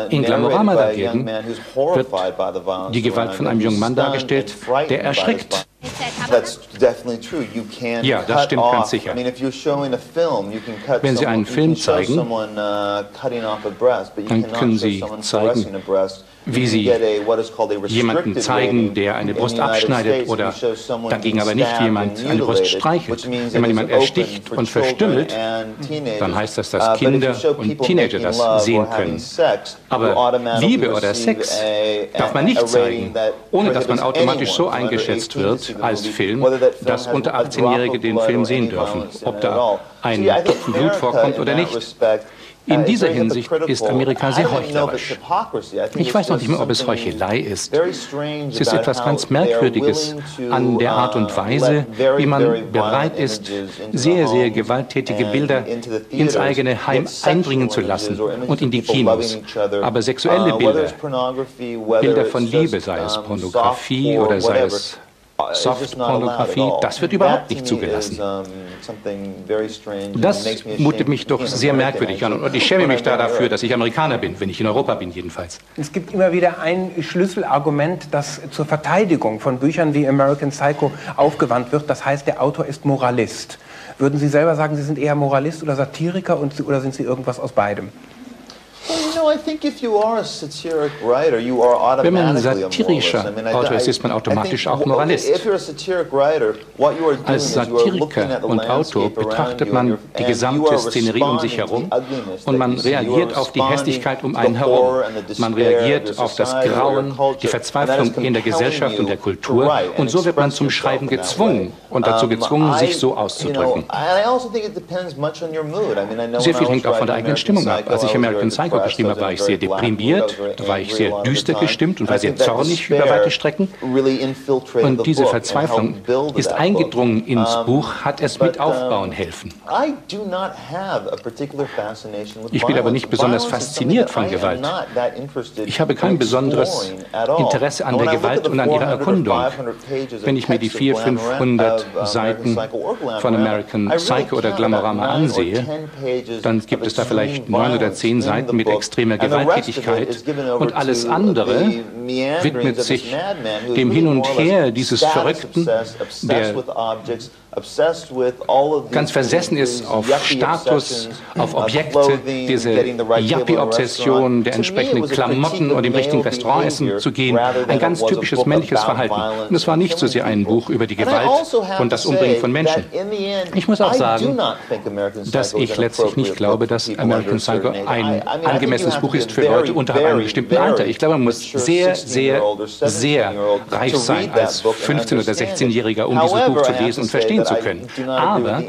In Glamorama dagegen wird die Gewalt von einem jungen Mann dargestellt, der erschrickt. Ja, das stimmt ganz sicher. Wenn Sie einen Film zeigen, dann können Sie zeigen, wie Sie jemanden zeigen, der eine Brust abschneidet oder dagegen aber nicht, wie jemand eine Brust streichelt. Wenn man jemanden ersticht und verstümmelt, dann heißt das, dass Kinder und Teenager das sehen können. Aber Liebe oder Sex darf man nicht zeigen, ohne dass man automatisch so eingeschätzt wird als Film, dass unter 18-Jährige den Film sehen dürfen, ob da ein Tropfen Blut vorkommt oder nicht. In dieser Hinsicht ist Amerika sehr heuchlerisch. Ich weiß noch nicht mehr, ob es Heuchelei ist. Es ist etwas ganz Merkwürdiges an der Art und Weise, wie man bereit ist, sehr, sehr gewalttätige Bilder ins eigene Heim einbringen zu lassen und in die Kinos. Aber sexuelle Bilder, Bilder von Liebe, sei es Pornografie oder sei es Softpornografie, das wird überhaupt nicht zugelassen. Das mutet mich doch sehr merkwürdig an und ich schäme mich dafür, dass ich Amerikaner bin, wenn ich in Europa bin jedenfalls. Es gibt immer wieder ein Schlüsselargument, das zur Verteidigung von Büchern wie American Psycho aufgewandt wird, das heißt, der Autor ist Moralist. Würden Sie selber sagen, Sie sind eher Moralist oder Satiriker oder sind Sie irgendwas aus beidem? Wenn man satirischer Autor ist man automatisch auch Moralist. Als Satiriker und Autor betrachtet man die gesamte Szenerie um sich herum und man reagiert auf die Hässlichkeit um einen herum. Man reagiert auf das Grauen, die Verzweiflung in der Gesellschaft und der Kultur und so wird man zum Schreiben gezwungen und dazu gezwungen, sich so auszudrücken. Sehr viel hängt auch von der eigenen Stimmung ab. Als ich American Psycho geschrieben habe, war ich sehr deprimiert, da war ich sehr düster gestimmt und war sehr zornig über weite Strecken. Und diese Verzweiflung ist eingedrungen ins Buch, hat es mit aufbauen helfen. Ich bin aber nicht besonders fasziniert von Gewalt. Ich habe kein besonderes Interesse an der Gewalt und an ihrer Erkundung. Wenn ich mir die 400, 500 Seiten von American Psycho oder Glamorama ansehe, dann gibt es da vielleicht 9 oder 10 Seiten mit extremer Gewalttätigkeit und alles andere widmet sich dem Hin und Her dieses Verrückten, der ganz versessen ist auf Status, auf Objekte, diese Yuppie-Obsession der entsprechenden Klamotten und im richtigen Restaurant essen zu gehen. Ein ganz typisches männliches Verhalten. Und es war nicht so sehr ein Buch über die Gewalt und das Umbringen von Menschen. Ich muss auch sagen, dass ich letztlich nicht glaube, dass American Psycho ein angemessenes Buch ist für Leute unterhalb einem bestimmten Alter. Ich glaube, man muss sehr, sehr, sehr reif sein als 15- oder 16-Jähriger, um dieses Buch zu lesen und verstehen zu können. Aber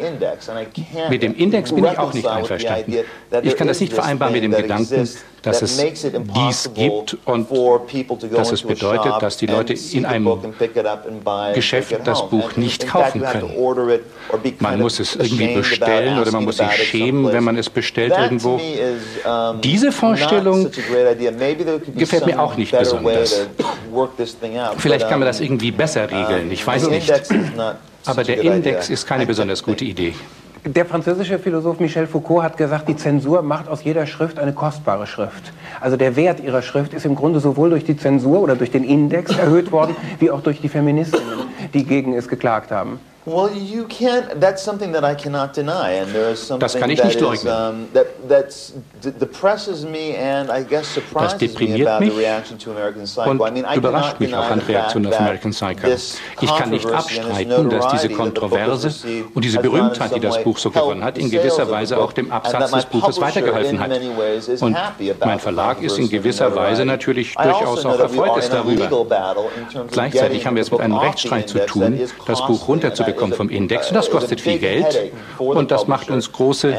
mit dem Index bin ich auch nicht einverstanden. Ich kann das nicht vereinbaren mit dem Gedanken, dass es dies gibt und dass es bedeutet, dass die Leute in einem Geschäft das Buch nicht kaufen können. Man muss es irgendwie bestellen oder man muss sich schämen, wenn man es bestellt irgendwo. Diese Vorstellung gefällt mir auch nicht besonders. Vielleicht kann man das irgendwie besser regeln, ich weiß nicht. Aber der Index ist keine besonders gute Idee. Der französische Philosoph Michel Foucault hat gesagt, die Zensur macht aus jeder Schrift eine kostbare Schrift. Also der Wert ihrer Schrift ist im Grunde sowohl durch die Zensur oder durch den Index erhöht worden, wie auch durch die Feministinnen, die gegen es geklagt haben. Das kann ich nicht leugnen. Das deprimiert mich und überrascht mich auch an Reaktionen auf American Psycho. Ich kann nicht abstreiten, dass diese Kontroverse und diese Berühmtheit, die das Buch so gewonnen hat, in gewisser Weise auch dem Absatz des Buches weitergeholfen hat. Und mein Verlag ist in gewisser Weise natürlich durchaus auch erfreut darüber. Gleichzeitig haben wir es mit einem Rechtsstreit zu tun, das Buch runterzubekommen vom Index. Das kostet viel Geld und das macht uns große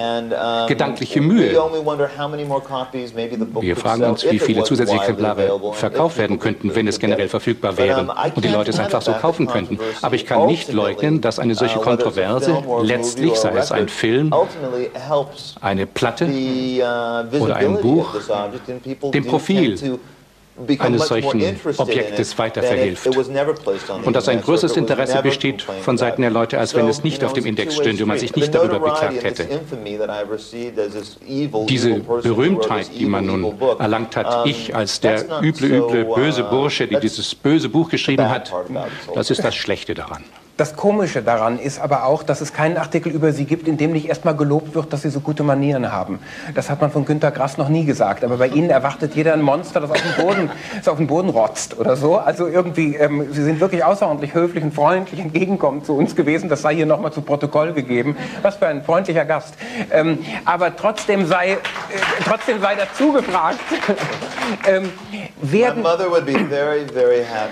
gedankliche Mühe. Wir fragen uns, wie viele zusätzliche Exemplare verkauft werden könnten, wenn es generell verfügbar wäre und die Leute es einfach so kaufen könnten. Aber ich kann nicht leugnen, dass eine solche Kontroverse letztlich, sei es ein Film, eine Platte oder ein Buch, dem Profil eines solchen Objektes weiter verhilft. Und dass ein größeres Interesse besteht von Seiten der Leute, als wenn es nicht auf dem Index stünde und man sich nicht darüber beklagt hätte. Diese Berühmtheit, die man nun erlangt hat, ich als der üble, böse Bursche, der dieses böse Buch geschrieben hat, das ist das Schlechte daran. Das Komische daran ist aber auch, dass es keinen Artikel über Sie gibt, in dem nicht erstmal gelobt wird, dass Sie so gute Manieren haben. Das hat man von Günter Grass noch nie gesagt. Aber bei Ihnen erwartet jeder ein Monster, das auf den Boden rotzt oder so. Also irgendwie, Sie sind wirklich außerordentlich höflich und freundlich entgegenkommend zu uns gewesen. Das sei hier nochmal zu Protokoll gegeben. Was für ein freundlicher Gast. Aber trotzdem sei dazu gefragt.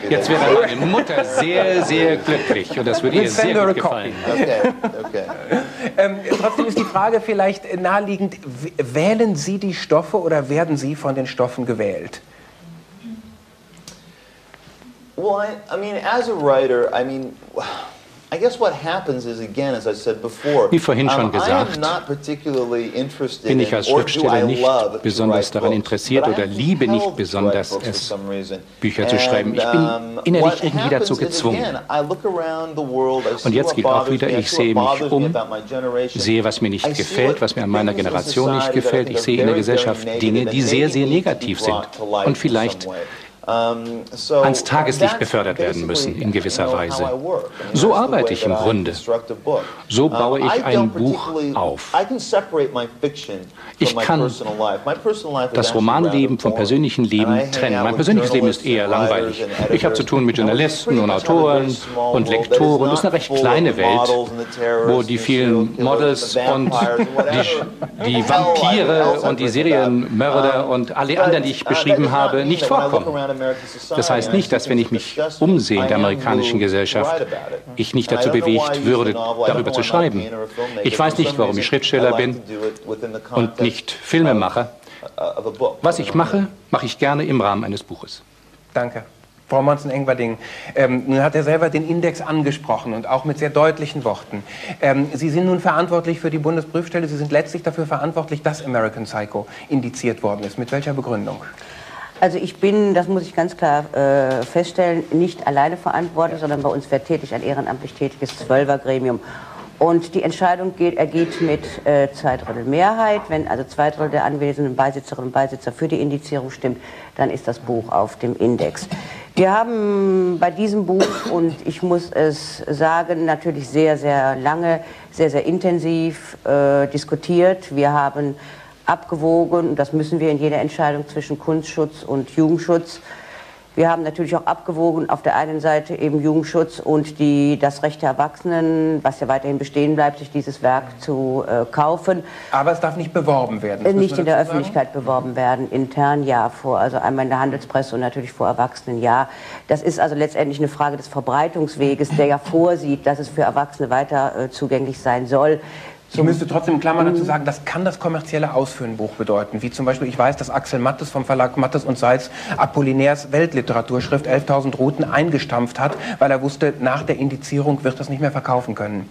Jetzt wäre meine Mutter sehr, sehr glücklich. Und das würde ihr sehr gut gefallen. Trotzdem ist die Frage vielleicht naheliegend, wählen Sie die Stoffe oder werden Sie von den Stoffen gewählt? Well, I mean, as a writer, I guess what happens is, again, as I said before, wie vorhin schon gesagt, bin ich als Schriftsteller nicht besonders daran interessiert oder liebe nicht besonders es, Bücher zu schreiben. Ich bin innerlich irgendwie dazu gezwungen. Und jetzt geht auch wieder, ich sehe mich um, sehe, was mir nicht gefällt, was mir an meiner Generation nicht gefällt. Ich sehe in der Gesellschaft Dinge, die sehr, sehr negativ sind und vielleicht ans Tageslicht befördert werden müssen, in gewisser Weise. So arbeite ich im Grunde. So baue ich ein Buch auf. Ich kann das Romanleben vom persönlichen Leben trennen. Mein persönliches Leben ist eher langweilig. Ich habe zu tun mit Journalisten und Autoren und Lektoren. Das ist eine recht kleine Welt, wo die vielen Models und die Vampire und die Serienmörder und alle anderen, die ich beschrieben habe, nicht vorkommen. Das heißt nicht, dass wenn ich mich umsehe in der amerikanischen Gesellschaft, ich nicht dazu bewegt würde, darüber zu schreiben. Ich weiß nicht, warum ich Schriftsteller bin und nicht Filmemacher. Was ich mache, mache ich gerne im Rahmen eines Buches. Danke. Frau Monssen-Engberding, nun hat er selber den Index angesprochen und auch mit sehr deutlichen Worten. Sie sind nun verantwortlich für die Bundesprüfstelle. Sie sind letztlich dafür verantwortlich, dass American Psycho indiziert worden ist. Mit welcher Begründung? Also ich bin, das muss ich ganz klar feststellen, nicht alleine verantwortlich, sondern bei uns wird tätig ein ehrenamtlich tätiges 12er-Gremium. Und die Entscheidung ergeht mit 2/3 Mehrheit. Wenn also 2/3 der anwesenden Beisitzerinnen und Beisitzer für die Indizierung stimmt, dann ist das Buch auf dem Index. Wir haben bei diesem Buch, und ich muss es sagen, natürlich sehr, sehr lange, sehr, sehr intensiv diskutiert. Wir haben abgewogen, und das müssen wir in jeder Entscheidung zwischen Kunstschutz und Jugendschutz. Wir haben natürlich auch abgewogen, auf der einen Seite eben Jugendschutz und das Recht der Erwachsenen, was ja weiterhin bestehen bleibt, sich dieses Werk zu kaufen. Aber es darf nicht beworben werden. Nicht in der Öffentlichkeit beworben werden, intern ja, also einmal in der Handelspresse und natürlich vor Erwachsenen ja. Das ist also letztendlich eine Frage des Verbreitungsweges, der ja vorsieht, dass es für Erwachsene weiter zugänglich sein soll. Ich müsste trotzdem in Klammern dazu sagen, das kann das kommerzielle Aus für ein Buch bedeuten. Wie zum Beispiel, ich weiß, dass Axel Mattes vom Verlag Mattes und Seitz Apollinaires Weltliteraturschrift 11.000 Routen eingestampft hat, weil er wusste, nach der Indizierung wird das nicht mehr verkaufen können.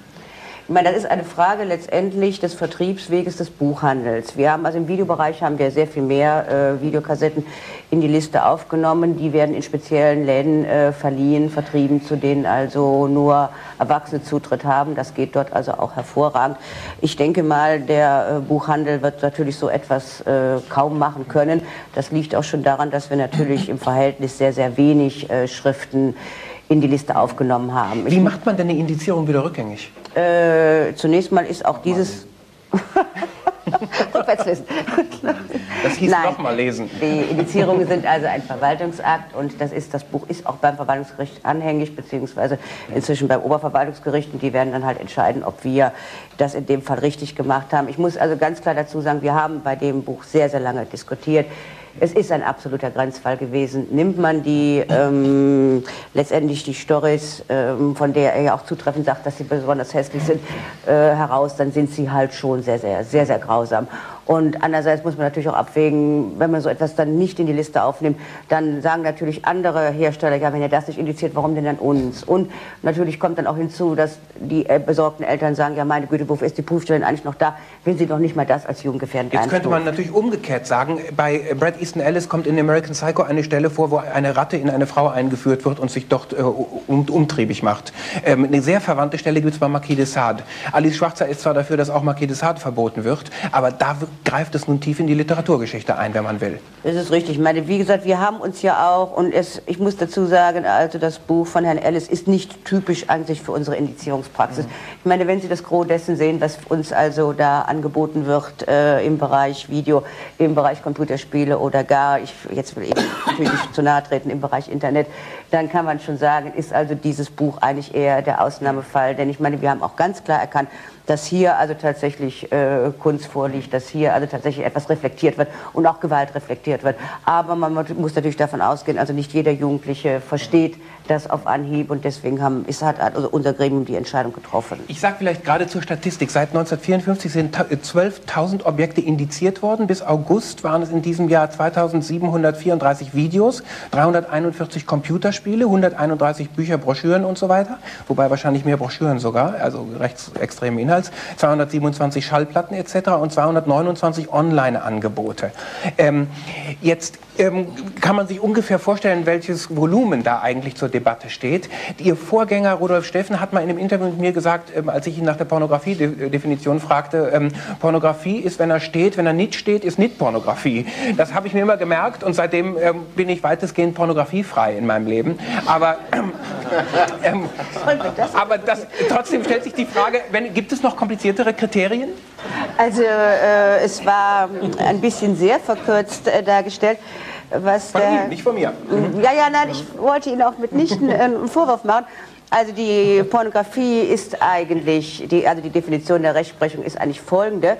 Ich meine, das ist eine Frage letztendlich des Vertriebsweges des Buchhandels. Wir haben also im Videobereich haben wir sehr viel mehr Videokassetten in die Liste aufgenommen. Die werden in speziellen Läden verliehen, vertrieben, zu denen also nur Erwachsene Zutritt haben. Das geht dort also auch hervorragend. Ich denke mal, der Buchhandel wird natürlich so etwas kaum machen können. Das liegt auch schon daran, dass wir natürlich im Verhältnis sehr, sehr wenig Schriften in die Liste aufgenommen haben. Wie macht man denn eine Indizierung wieder rückgängig? Zunächst mal ist auch dieses... Rückwärtslesen. Das hieß nochmal lesen. Die Indizierungen sind also ein Verwaltungsakt und das Buch ist auch beim Verwaltungsgericht anhängig, beziehungsweise inzwischen beim Oberverwaltungsgericht, und die werden dann halt entscheiden, ob wir das in dem Fall richtig gemacht haben. Ich muss also ganz klar dazu sagen, wir haben bei dem Buch sehr, sehr lange diskutiert. Es ist ein absoluter Grenzfall gewesen. Nimmt man letztendlich die Storys, von der er ja auch zutreffend sagt, dass sie besonders hässlich sind, heraus, dann sind sie halt schon sehr, sehr, sehr, sehr grausam. Und andererseits muss man natürlich auch abwägen, wenn man so etwas dann nicht in die Liste aufnimmt, dann sagen natürlich andere Hersteller, ja, wenn ihr das nicht indiziert, warum denn dann uns? Und natürlich kommt dann auch hinzu, dass die besorgten Eltern sagen, ja, meine Güte, wofür ist die Prüfstelle eigentlich noch da, wenn sie doch nicht mal das als jugendgefährdend einstufen? Jetzt könnte man natürlich umgekehrt sagen, bei Bret Easten Ellis kommt in American Psycho eine Stelle vor, wo eine Ratte in eine Frau eingeführt wird und sich dort umtriebig macht. Eine sehr verwandte Stelle gibt es bei Marquis de Sade. Alice Schwarzer ist zwar dafür, dass auch Marquis de Sade verboten wird, aber da greift es nun tief in die Literaturgeschichte ein, wenn man will. Das ist richtig. Ich meine, wie gesagt, wir haben uns ja auch, und ich muss dazu sagen, also das Buch von Herrn Ellis ist nicht typisch an sich für unsere Indizierungspraxis. Ich meine, wenn Sie das Gros dessen sehen, was uns also da angeboten wird im Bereich Video, im Bereich Computerspiele oder gar, jetzt will ich natürlich nicht zu nahe treten, im Bereich Internet, dann kann man schon sagen, ist also dieses Buch eigentlich eher der Ausnahmefall. Denn ich meine, wir haben auch ganz klar erkannt, dass hier also tatsächlich Kunst vorliegt, dass hier also tatsächlich etwas reflektiert wird und auch Gewalt reflektiert wird. Aber man muss natürlich davon ausgehen, also nicht jeder Jugendliche versteht das auf Anhieb und deswegen hat also unser Gremium die Entscheidung getroffen. Ich sage vielleicht gerade zur Statistik, seit 1954 sind 12.000 Objekte indiziert worden. Bis August waren es in diesem Jahr 2.734 Videos, 341 Computerspiele, 131 Bücher, Broschüren und so weiter. Wobei wahrscheinlich mehr Broschüren sogar, also rechtsextremen Inhalts, 227 Schallplatten etc. und 229 Online-Angebote. Jetzt kann man sich ungefähr vorstellen, welches Volumen da eigentlich zur Debatte steht. Ihr Vorgänger Rudolf Steffen hat mal in einem Interview mit mir gesagt, als ich ihn nach der Pornografie-Definition fragte, Pornografie ist, wenn er steht, wenn er nicht steht, ist nicht Pornografie. Das habe ich mir immer gemerkt und seitdem bin ich weitestgehend pornografiefrei in meinem Leben. Aber trotzdem stellt sich die Frage, gibt es noch kompliziertere Kriterien? Also es war ein bisschen sehr verkürzt dargestellt. Von ihm, nicht von mir. Nein, ich wollte Ihnen auch mitnichten einen Vorwurf machen. Also die Pornografie ist eigentlich, die Definition der Rechtsprechung ist eigentlich folgende.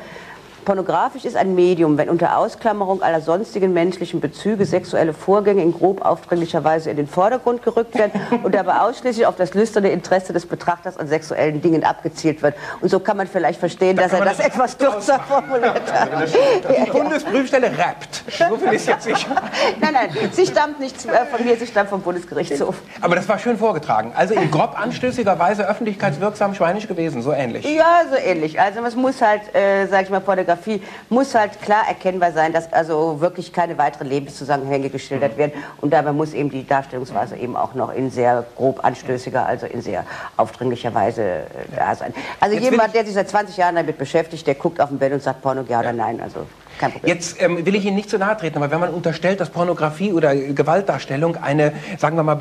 Pornografisch ist ein Medium, wenn unter Ausklammerung aller sonstigen menschlichen Bezüge sexuelle Vorgänge in grob aufdringlicher Weise in den Vordergrund gerückt werden und dabei ausschließlich auf das lüsterne Interesse des Betrachters an sexuellen Dingen abgezielt wird. Und so kann man vielleicht verstehen, dass er das etwas kürzer formuliert hat. Die Bundesprüfstelle rappt. So viel ist jetzt sicher. Nein, sie stammt nicht von mir, sie stammt vom Bundesgerichtshof. Aber das war schön vorgetragen. Also in grob anstößiger Weise öffentlichkeitswirksam schweinisch gewesen, so ähnlich. Ja, so ähnlich. Also es muss halt, sag ich mal, Pornografie muss halt klar erkennbar sein, dass also wirklich keine weiteren Lebenszusammenhänge geschildert werden und dabei muss eben die Darstellungsweise eben auch noch in sehr grob anstößiger, also in sehr aufdringlicher Weise da sein. Also jetzt jemand, der sich seit 20 Jahren damit beschäftigt, der guckt auf den Bett und sagt Porno, ja oder nein, also kein Problem. Jetzt will ich Ihnen nicht zu nahe treten, aber wenn man unterstellt, dass Pornografie oder Gewaltdarstellung eine, sagen wir mal,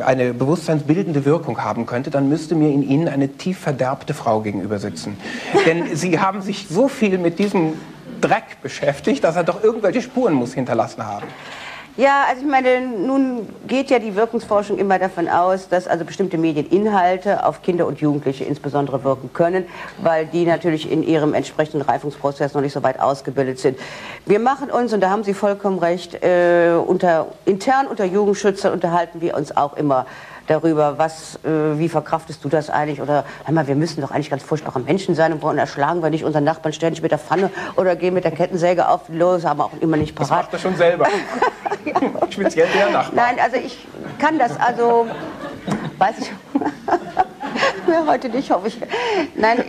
eine bewusstseinsbildende Wirkung haben könnte, dann müsste mir in Ihnen eine tief verderbte Frau gegenüber sitzen. Denn Sie haben sich so viel mit diesem Dreck beschäftigt, dass er doch irgendwelche Spuren muss hinterlassen haben. Ja, also ich meine, nun geht ja die Wirkungsforschung immer davon aus, dass also bestimmte Medieninhalte auf Kinder und Jugendliche insbesondere wirken können, weil die natürlich in ihrem entsprechenden Reifungsprozess noch nicht so weit ausgebildet sind. Wir machen uns, und da haben Sie vollkommen recht, intern unter Jugendschützern unterhalten wir uns auch immer darüber, wie verkraftest du das eigentlich? Oder, hör mal, wir müssen doch eigentlich ganz furchtbare Menschen sein und wollen erschlagen wir nicht unseren Nachbarn ständig mit der Pfanne oder gehen mit der Kettensäge auf los, haben auch immer nicht parat. Das macht er schon selber. Ja. Speziell der Nachbar. Nein, also ich kann das, also, weiß ich, ja, heute nicht, hoffe ich. Nein,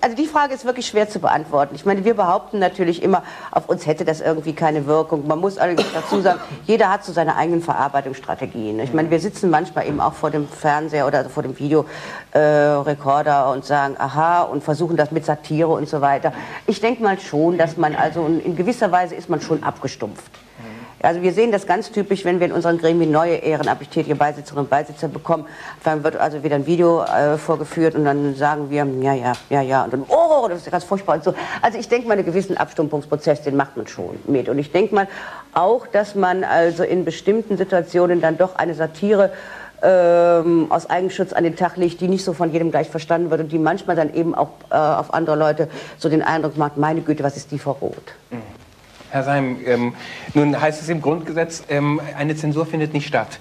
also die Frage ist wirklich schwer zu beantworten. Ich meine, wir behaupten natürlich immer, auf uns hätte das irgendwie keine Wirkung. Man muss allerdings dazu sagen, jeder hat so seine eigenen Verarbeitungsstrategien. Ich meine, wir sitzen manchmal eben auch vor dem Fernseher oder vor dem Videorekorder und sagen, aha, und versuchen das mit Satire und so weiter. Ich denke mal schon, dass man also in gewisser Weise ist man schon abgestumpft. Also wir sehen das ganz typisch, wenn wir in unseren Gremien neue ehrenamtlich tätige Beisitzerinnen und Beisitzer bekommen. Dann wird also wieder ein Video vorgeführt und dann sagen wir, ja, und dann, oh, das ist ja ganz furchtbar und so. Also ich denke mal, einen gewissen Abstumpfungsprozess, den macht man schon mit. Und ich denke mal auch, dass man also in bestimmten Situationen dann doch eine Satire aus Eigenschutz an den Tag legt, die nicht so von jedem gleich verstanden wird und die manchmal dann eben auch auf andere Leute so den Eindruck macht, meine Güte, was ist die verroht? Herr Seim, nun heißt es im Grundgesetz, eine Zensur findet nicht statt.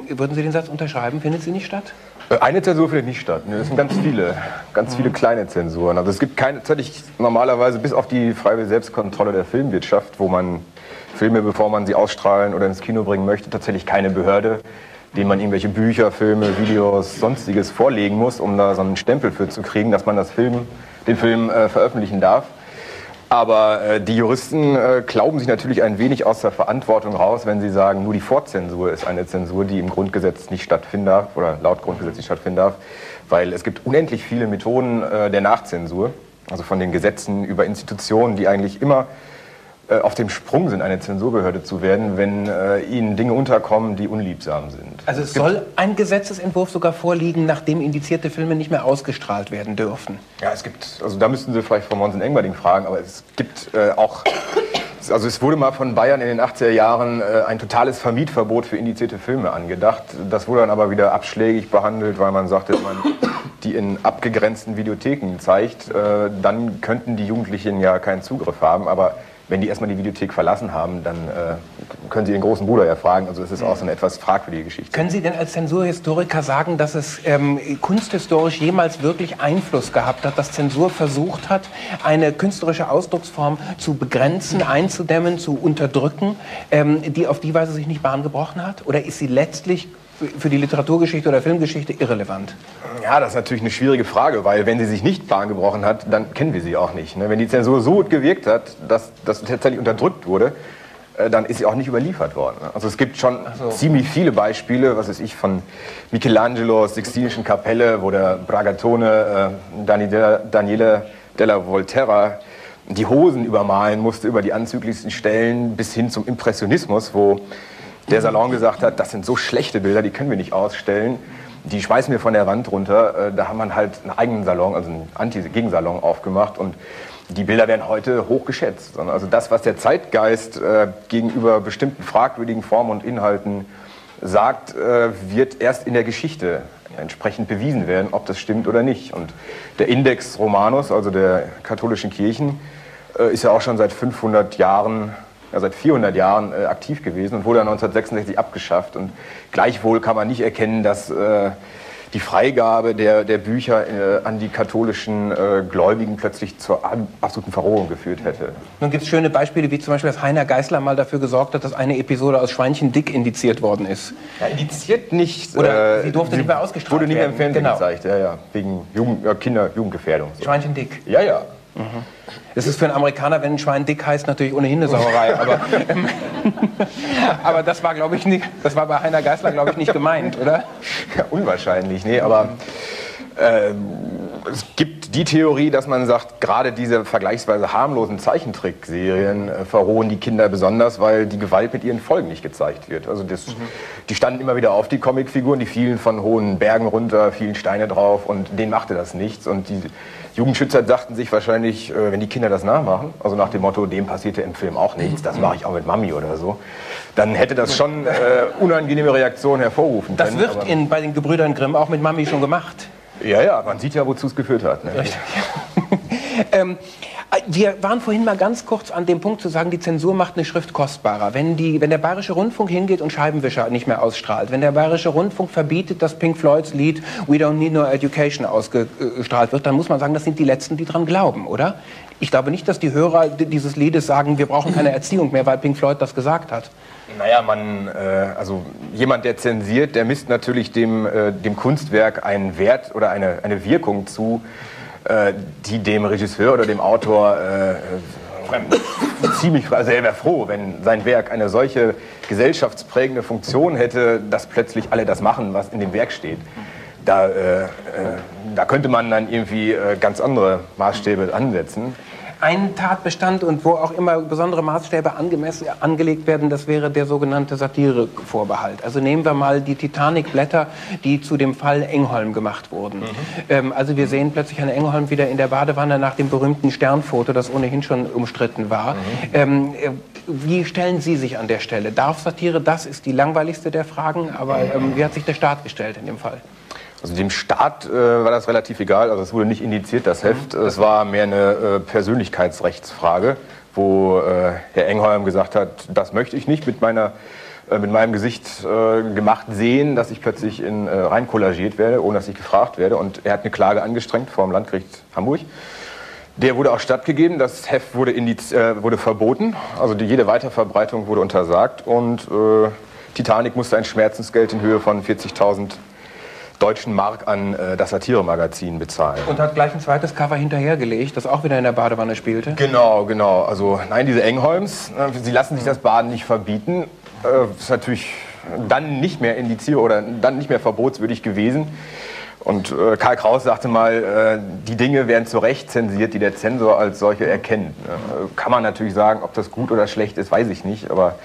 Würden Sie den Satz unterschreiben, findet sie nicht statt? Eine Zensur findet nicht statt. Das sind ganz viele kleine Zensuren. Also es gibt tatsächlich normalerweise bis auf die freiwillige Selbstkontrolle der Filmwirtschaft, wo man Filme, bevor man sie ausstrahlen oder ins Kino bringen möchte, tatsächlich keine Behörde, dem man irgendwelche Bücher, Filme, Videos, Sonstiges vorlegen muss, um da so einen Stempel für zu kriegen, dass man den Film veröffentlichen darf. Aber die Juristen glauben sich natürlich ein wenig aus der Verantwortung raus, wenn sie sagen, nur die Vorzensur ist eine Zensur, die im Grundgesetz nicht stattfinden darf oder laut Grundgesetz nicht stattfinden darf, weil es gibt unendlich viele Methoden der Nachzensur, also von den Gesetzen über Institutionen, die eigentlich immer auf dem Sprung sind, eine Zensurbehörde zu werden, wenn ihnen Dinge unterkommen, die unliebsam sind. Also es soll ein Gesetzesentwurf sogar vorliegen, nachdem indizierte Filme nicht mehr ausgestrahlt werden dürfen. Ja, es gibt, also da müssten Sie vielleicht von Monssen-Engberding fragen, aber es gibt auch, also es wurde mal von Bayern in den 80er Jahren ein totales Vermietverbot für indizierte Filme angedacht. Das wurde dann aber wieder abschlägig behandelt, weil man sagte, wenn man die in abgegrenzten Videotheken zeigt, dann könnten die Jugendlichen ja keinen Zugriff haben, aber wenn die erstmal die Videothek verlassen haben, dann können Sie den großen Bruder ja fragen. Also es ist auch so eine etwas fragwürdige Geschichte. Können Sie denn als Zensurhistoriker sagen, dass es kunsthistorisch jemals wirklich Einfluss gehabt hat, dass Zensur versucht hat, eine künstlerische Ausdrucksform zu begrenzen, einzudämmen, zu unterdrücken, die auf die Weise sich nicht Bahn gebrochen hat? Oder ist sie letztlich für die Literaturgeschichte oder Filmgeschichte irrelevant? Ja, das ist natürlich eine schwierige Frage, weil wenn sie sich nicht Bahn gebrochen hat, dann kennen wir sie auch nicht. Ne? Wenn die Zensur so gut gewirkt hat, dass das tatsächlich unterdrückt wurde, dann ist sie auch nicht überliefert worden. Ne? Also es gibt schon ziemlich viele Beispiele, was weiß ich, von Michelangelos Sixtinischen Kapelle, wo der Bragatone Daniele della Volterra die Hosen übermalen musste über die anzüglichsten Stellen, bis hin zum Impressionismus, wo der Salon gesagt hat, das sind so schlechte Bilder, die können wir nicht ausstellen, die schmeißen wir von der Wand runter. Da haben wir halt einen eigenen Salon, also einen Anti-Gegensalon aufgemacht und die Bilder werden heute hoch geschätzt. Also das, was der Zeitgeist gegenüber bestimmten fragwürdigen Formen und Inhalten sagt, wird erst in der Geschichte entsprechend bewiesen werden, ob das stimmt oder nicht. Und der Index Romanus, also der katholischen Kirchen, ist ja auch schon seit 500 Jahren, ja, seit 400 Jahren aktiv gewesen und wurde 1966 abgeschafft. Und gleichwohl kann man nicht erkennen, dass die Freigabe der Bücher an die katholischen Gläubigen plötzlich zur absoluten Verrohung geführt hätte. Nun gibt es schöne Beispiele, wie zum Beispiel, dass Heiner Geißler mal dafür gesorgt hat, dass eine Episode aus Schweinchen Dick indiziert worden ist. Ja, indiziert nicht. Oder sie durfte nicht mehr ausgestrahlt werden. Wurde nicht mehr im Fernsehen gezeigt, ja, ja, wegen Jugendgefährdung. So. Schweinchen Dick. Ja, ja. Das ist für einen Amerikaner, wenn ein Schwein dick heißt, natürlich ohnehin eine Sauerei. Aber das war, glaube ich, nicht, das war bei Heiner Geißler, glaube ich, nicht gemeint, oder? Ja, unwahrscheinlich, nee, aber es gibt die Theorie, dass man sagt, gerade diese vergleichsweise harmlosen Zeichentrickserien verrohen die Kinder besonders, weil die Gewalt mit ihren Folgen nicht gezeigt wird. Also die standen immer wieder auf, die Comicfiguren, die fielen von hohen Bergen runter, fielen Steine drauf und denen machte das nichts. Und die Jugendschützer dachten sich wahrscheinlich, wenn die Kinder das nachmachen, also nach dem Motto, dem passierte im Film auch nichts, das mache ich auch mit Mami oder so, dann hätte das schon unangenehme Reaktionen hervorrufen können. Das wird bei den Gebrüdern Grimm auch mit Mami schon gemacht. Ja, ja, man sieht ja, wozu es geführt hat. Ne? Wir waren vorhin mal ganz kurz an dem Punkt zu sagen, die Zensur macht eine Schrift kostbarer. Wenn der Bayerische Rundfunk hingeht und Scheibenwischer nicht mehr ausstrahlt, wenn der Bayerische Rundfunk verbietet, dass Pink Floyds Lied We Don't Need No Education ausgestrahlt wird, dann muss man sagen, das sind die Letzten, die dran glauben, oder? Ich glaube nicht, dass die Hörer dieses Liedes sagen, wir brauchen keine Erziehung mehr, weil Pink Floyd das gesagt hat. Naja, also jemand, der zensiert, der misst natürlich dem Kunstwerk einen Wert oder eine Wirkung zu, die dem Regisseur oder dem Autor ziemlich, also er wäre froh, wenn sein Werk eine solche gesellschaftsprägende Funktion hätte, dass plötzlich alle das machen, was in dem Werk steht. Da könnte man dann irgendwie ganz andere Maßstäbe ansetzen. Ein Tatbestand und wo auch immer besondere Maßstäbe angelegt werden, das wäre der sogenannte Satirevorbehalt. Also nehmen wir mal die Titanic-Blätter, die zu dem Fall Engholm gemacht wurden. Also wir sehen plötzlich Herrn Engholm wieder in der Badewanne nach dem berühmten Sternfoto, das ohnehin schon umstritten war. Wie stellen Sie sich an der Stelle? Darf Satire? Das ist die langweiligste der Fragen, aber wie hat sich der Staat gestellt in dem Fall? Also dem Staat war das relativ egal, also es wurde nicht indiziert, das Heft. Es war mehr eine Persönlichkeitsrechtsfrage, wo Herr Engholm gesagt hat, das möchte ich nicht mit meinem Gesicht gemacht sehen, dass ich plötzlich rein kollagiert werde, ohne dass ich gefragt werde. Und er hat eine Klage angestrengt vor dem Landgericht Hamburg. Der wurde auch stattgegeben, das Heft wurde verboten, also jede Weiterverbreitung wurde untersagt und Titanic musste ein Schmerzensgeld in Höhe von 40.000 deutschen Mark an das Satiremagazin bezahlen. Und hat gleich ein zweites Cover hinterhergelegt, das auch wieder in der Badewanne spielte? Genau, genau. Also nein, diese Engholms, sie lassen sich das Baden nicht verbieten. Ist natürlich dann nicht mehr indiziert oder dann nicht mehr verbotswürdig gewesen. Und Karl Kraus sagte mal, die Dinge werden zu Recht zensiert, die der Zensor als solche erkennt. Kann man natürlich sagen, ob das gut oder schlecht ist, weiß ich nicht. Aber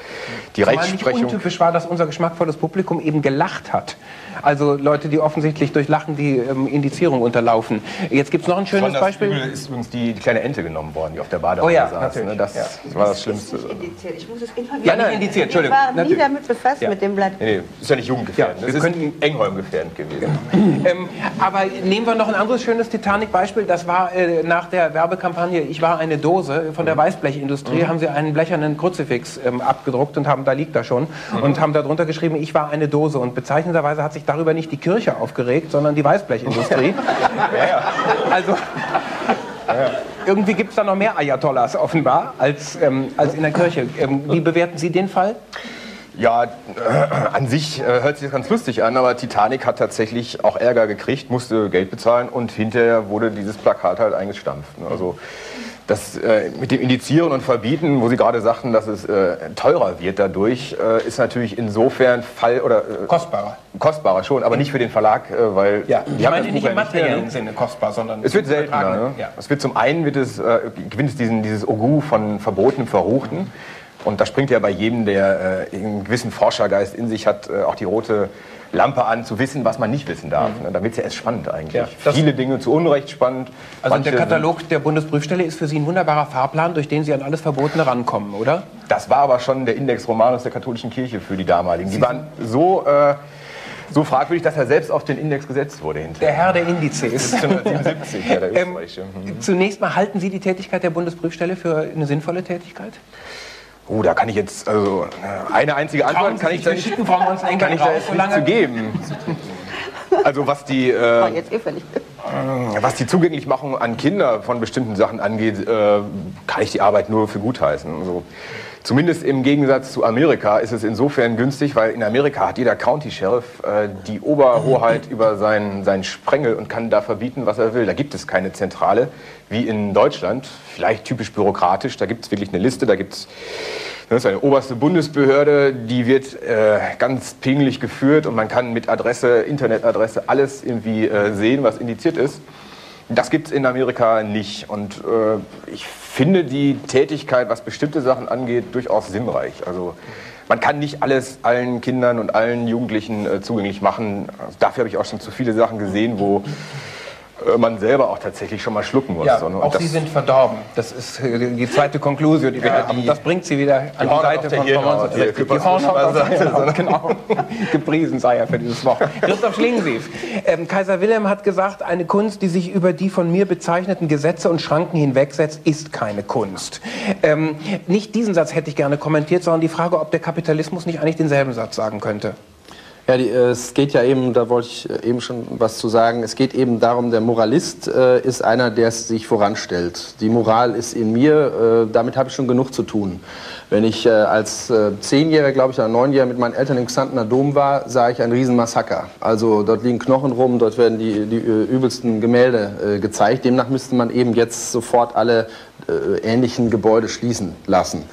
die Rechtsprechung... Nicht untypisch war, dass unser geschmackvolles Publikum eben gelacht hat. Also Leute, die offensichtlich durch Lachen die Indizierung unterlaufen. Jetzt gibt es noch ein schönes Beispiel. Übel ist übrigens die kleine Ente genommen worden, die auf der Badewanne saß. Ne? Das war das Schlimmste. Ist nicht indiziert. Ich muss es informieren. Ja, nicht indiziert, Entschuldigung. Wir waren nie damit befasst mit dem Blatt. Nee, ist ja nicht jugendgefährdend. Das ist Engholm gefährdend gewesen. Aber nehmen wir noch ein anderes schönes Titanic-Beispiel. Das war nach der Werbekampagne Ich war eine Dose von der Weißblechindustrie. Haben sie einen blechernen Kruzifix abgedruckt und haben, da liegt er schon, und haben darunter geschrieben, ich war eine Dose. Und bezeichnenderweise hat sich darüber nicht die Kirche aufgeregt, sondern die Weißblechindustrie. Also irgendwie gibt es da noch mehr Ayatollahs offenbar als in der Kirche. Wie bewerten Sie den Fall? Ja, an sich hört sich das ganz lustig an, aber Titanic hat tatsächlich auch Ärger gekriegt, musste Geld bezahlen und hinterher wurde dieses Plakat halt eingestampft. Also das mit dem Indizieren und Verbieten, wo Sie gerade sagten, dass es teurer wird dadurch, ist natürlich insofern kostbarer schon, aber nicht für den Verlag, weil ich meine nicht im materiellen Sinne kostbar, sondern es wird seltener. Ne? Ja. Es wird zum einen gewinnt es dieses Ogu von Verbotenem, Verruchten. Und da springt ja bei jedem, der einen gewissen Forschergeist in sich hat, auch die rote Lampe an, zu wissen, was man nicht wissen darf. Da wird es ja erst spannend eigentlich. Ja, viele Dinge zu Unrecht spannend. Also der Katalog der Bundesprüfstelle ist für Sie ein wunderbarer Fahrplan, durch den Sie an alles Verbotene rankommen, oder? Das war aber schon der Index Romanus der katholischen Kirche für die damaligen. Die waren so fragwürdig, dass er selbst auf den Index gesetzt wurde. Der Herr der Indizes. 1777, der Österreichische. Zunächst mal, halten Sie die Tätigkeit der Bundesprüfstelle für eine sinnvolle Tätigkeit? Oh, da kann ich jetzt, also eine einzige Antwort kann ich da nicht zu geben. Also was die Zugänglichmachung an Kinder von bestimmten Sachen angeht, kann ich die Arbeit nur für gut heißen. Also, zumindest im Gegensatz zu Amerika ist es insofern günstig, weil in Amerika hat jeder County Sheriff die Oberhoheit über seinen Sprengel und kann da verbieten, was er will. Da gibt es keine Zentrale, wie in Deutschland, vielleicht typisch bürokratisch. Da gibt es wirklich eine Liste, das ist eine oberste Bundesbehörde, die wird ganz pingelig geführt und man kann mit Adresse, Internetadresse alles irgendwie sehen, was indiziert ist. Das gibt es in Amerika nicht und ich finde die Tätigkeit, was bestimmte Sachen angeht, durchaus sinnreich. Also man kann nicht alles allen Kindern und allen Jugendlichen zugänglich machen. Also dafür habe ich auch schon zu viele Sachen gesehen, wo man selber auch tatsächlich schon mal schlucken muss. Ja, auch Sie sind verdorben. Das ist die zweite Konklusion, die wir hier haben. Das bringt Sie wieder an die Seite von Monssen-Engberding. Die Hornhaut auf der Seite, genau. Gepriesen sei er für dieses Wort. Christoph Schlingensief. Kaiser Wilhelm hat gesagt, eine Kunst, die sich über die von mir bezeichneten Gesetze und Schranken hinwegsetzt, ist keine Kunst. Nicht diesen Satz hätte ich gerne kommentiert, sondern die Frage, ob der Kapitalismus nicht eigentlich denselben Satz sagen könnte. Ja, es geht ja eben, da wollte ich eben schon was zu sagen, es geht eben darum, der Moralist ist einer, der sich voranstellt. Die Moral ist in mir, damit habe ich schon genug zu tun. Wenn ich als 10-Jähriger, glaube ich, oder 9-Jähriger mit meinen Eltern im Xantener Dom war, sah ich ein Riesenmassaker. Also dort liegen Knochen rum, dort werden die übelsten Gemälde gezeigt. Demnach müsste man eben jetzt sofort alle ähnlichen Gebäude schließen lassen.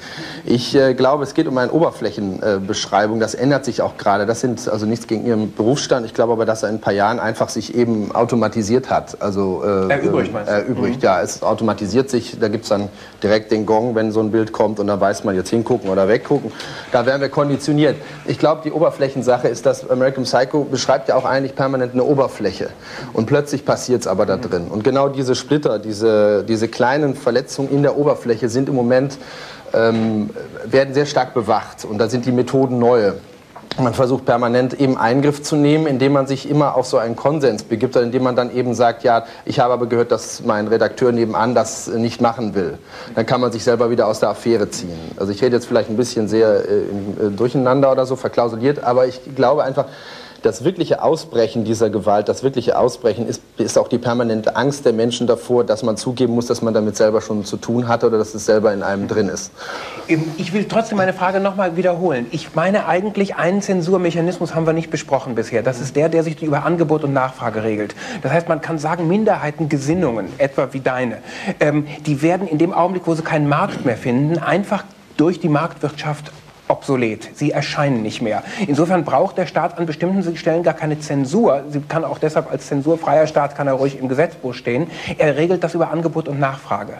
Ich glaube, es geht um eine Oberflächenbeschreibung. Das ändert sich auch gerade. Das sind also nichts gegen Ihren Berufsstand. Ich glaube aber, dass er in ein paar Jahren einfach sich eben automatisiert hat. Also erübrigt, meinst du? Erübrigt, ja. Es automatisiert sich. Da gibt es dann direkt den Gong, wenn so ein Bild kommt und dann weiß man jetzt hingucken oder weggucken. Da werden wir konditioniert. Ich glaube, die Oberflächensache ist, dass American Psycho beschreibt ja auch eigentlich permanent eine Oberfläche. Und plötzlich passiert es aber da drin. Und genau diese Splitter, diese kleinen Verletzungen in der Oberfläche sind im Moment, werden sehr stark bewacht. Und da sind die Methoden neue. Man versucht permanent eben Eingriff zu nehmen, indem man sich immer auf so einen Konsens begibt, oder indem man dann eben sagt, ja, ich habe aber gehört, dass mein Redakteur nebenan das nicht machen will. Dann kann man sich selber wieder aus der Affäre ziehen. Also ich rede jetzt vielleicht ein bisschen sehr durcheinander oder so, verklausuliert, aber ich glaube einfach, das wirkliche Ausbrechen dieser Gewalt, das wirkliche Ausbrechen ist ist auch die permanente Angst der Menschen davor, dass man zugeben muss, dass man damit selber schon zu tun hatte oder dass es selber in einem drin ist. Ich will trotzdem meine Frage nochmal wiederholen. Ich meine eigentlich, einen Zensurmechanismus haben wir nicht besprochen bisher. Das ist der sich über Angebot und Nachfrage regelt. Das heißt, man kann sagen, Minderheitengesinnungen, etwa wie deine, die werden in dem Augenblick, wo sie keinen Markt mehr finden, einfach durch die Marktwirtschaft obsolet. Sie erscheinen nicht mehr. Insofern braucht der Staat an bestimmten Stellen gar keine Zensur. Sie kann auch deshalb als zensurfreier Staat, kann er ruhig im Gesetzbuch stehen. Er regelt das über Angebot und Nachfrage.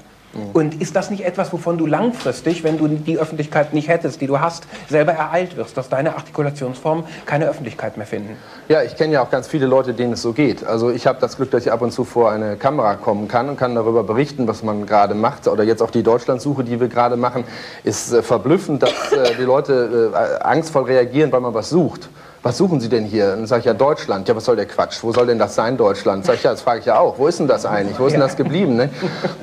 Und ist das nicht etwas, wovon du langfristig, wenn du die Öffentlichkeit nicht hättest, die du hast, selber ereilt wirst, dass deine Artikulationsformen keine Öffentlichkeit mehr finden? Ja, ich kenne ja auch ganz viele Leute, denen es so geht. Also ich habe das Glück, dass ich ab und zu vor eine Kamera kommen kann und kann darüber berichten, was man gerade macht. Oder jetzt auch die Deutschlandsuche, die wir gerade machen, ist verblüffend, dass die Leute angstvoll reagieren, weil man was sucht. Was suchen Sie denn hier? Dann sage ich, ja, Deutschland. Ja, was soll der Quatsch? Wo soll denn das sein, Deutschland? Sag ich, ja, das frage ich ja auch. Wo ist denn das eigentlich? Wo ist denn das geblieben? Ne?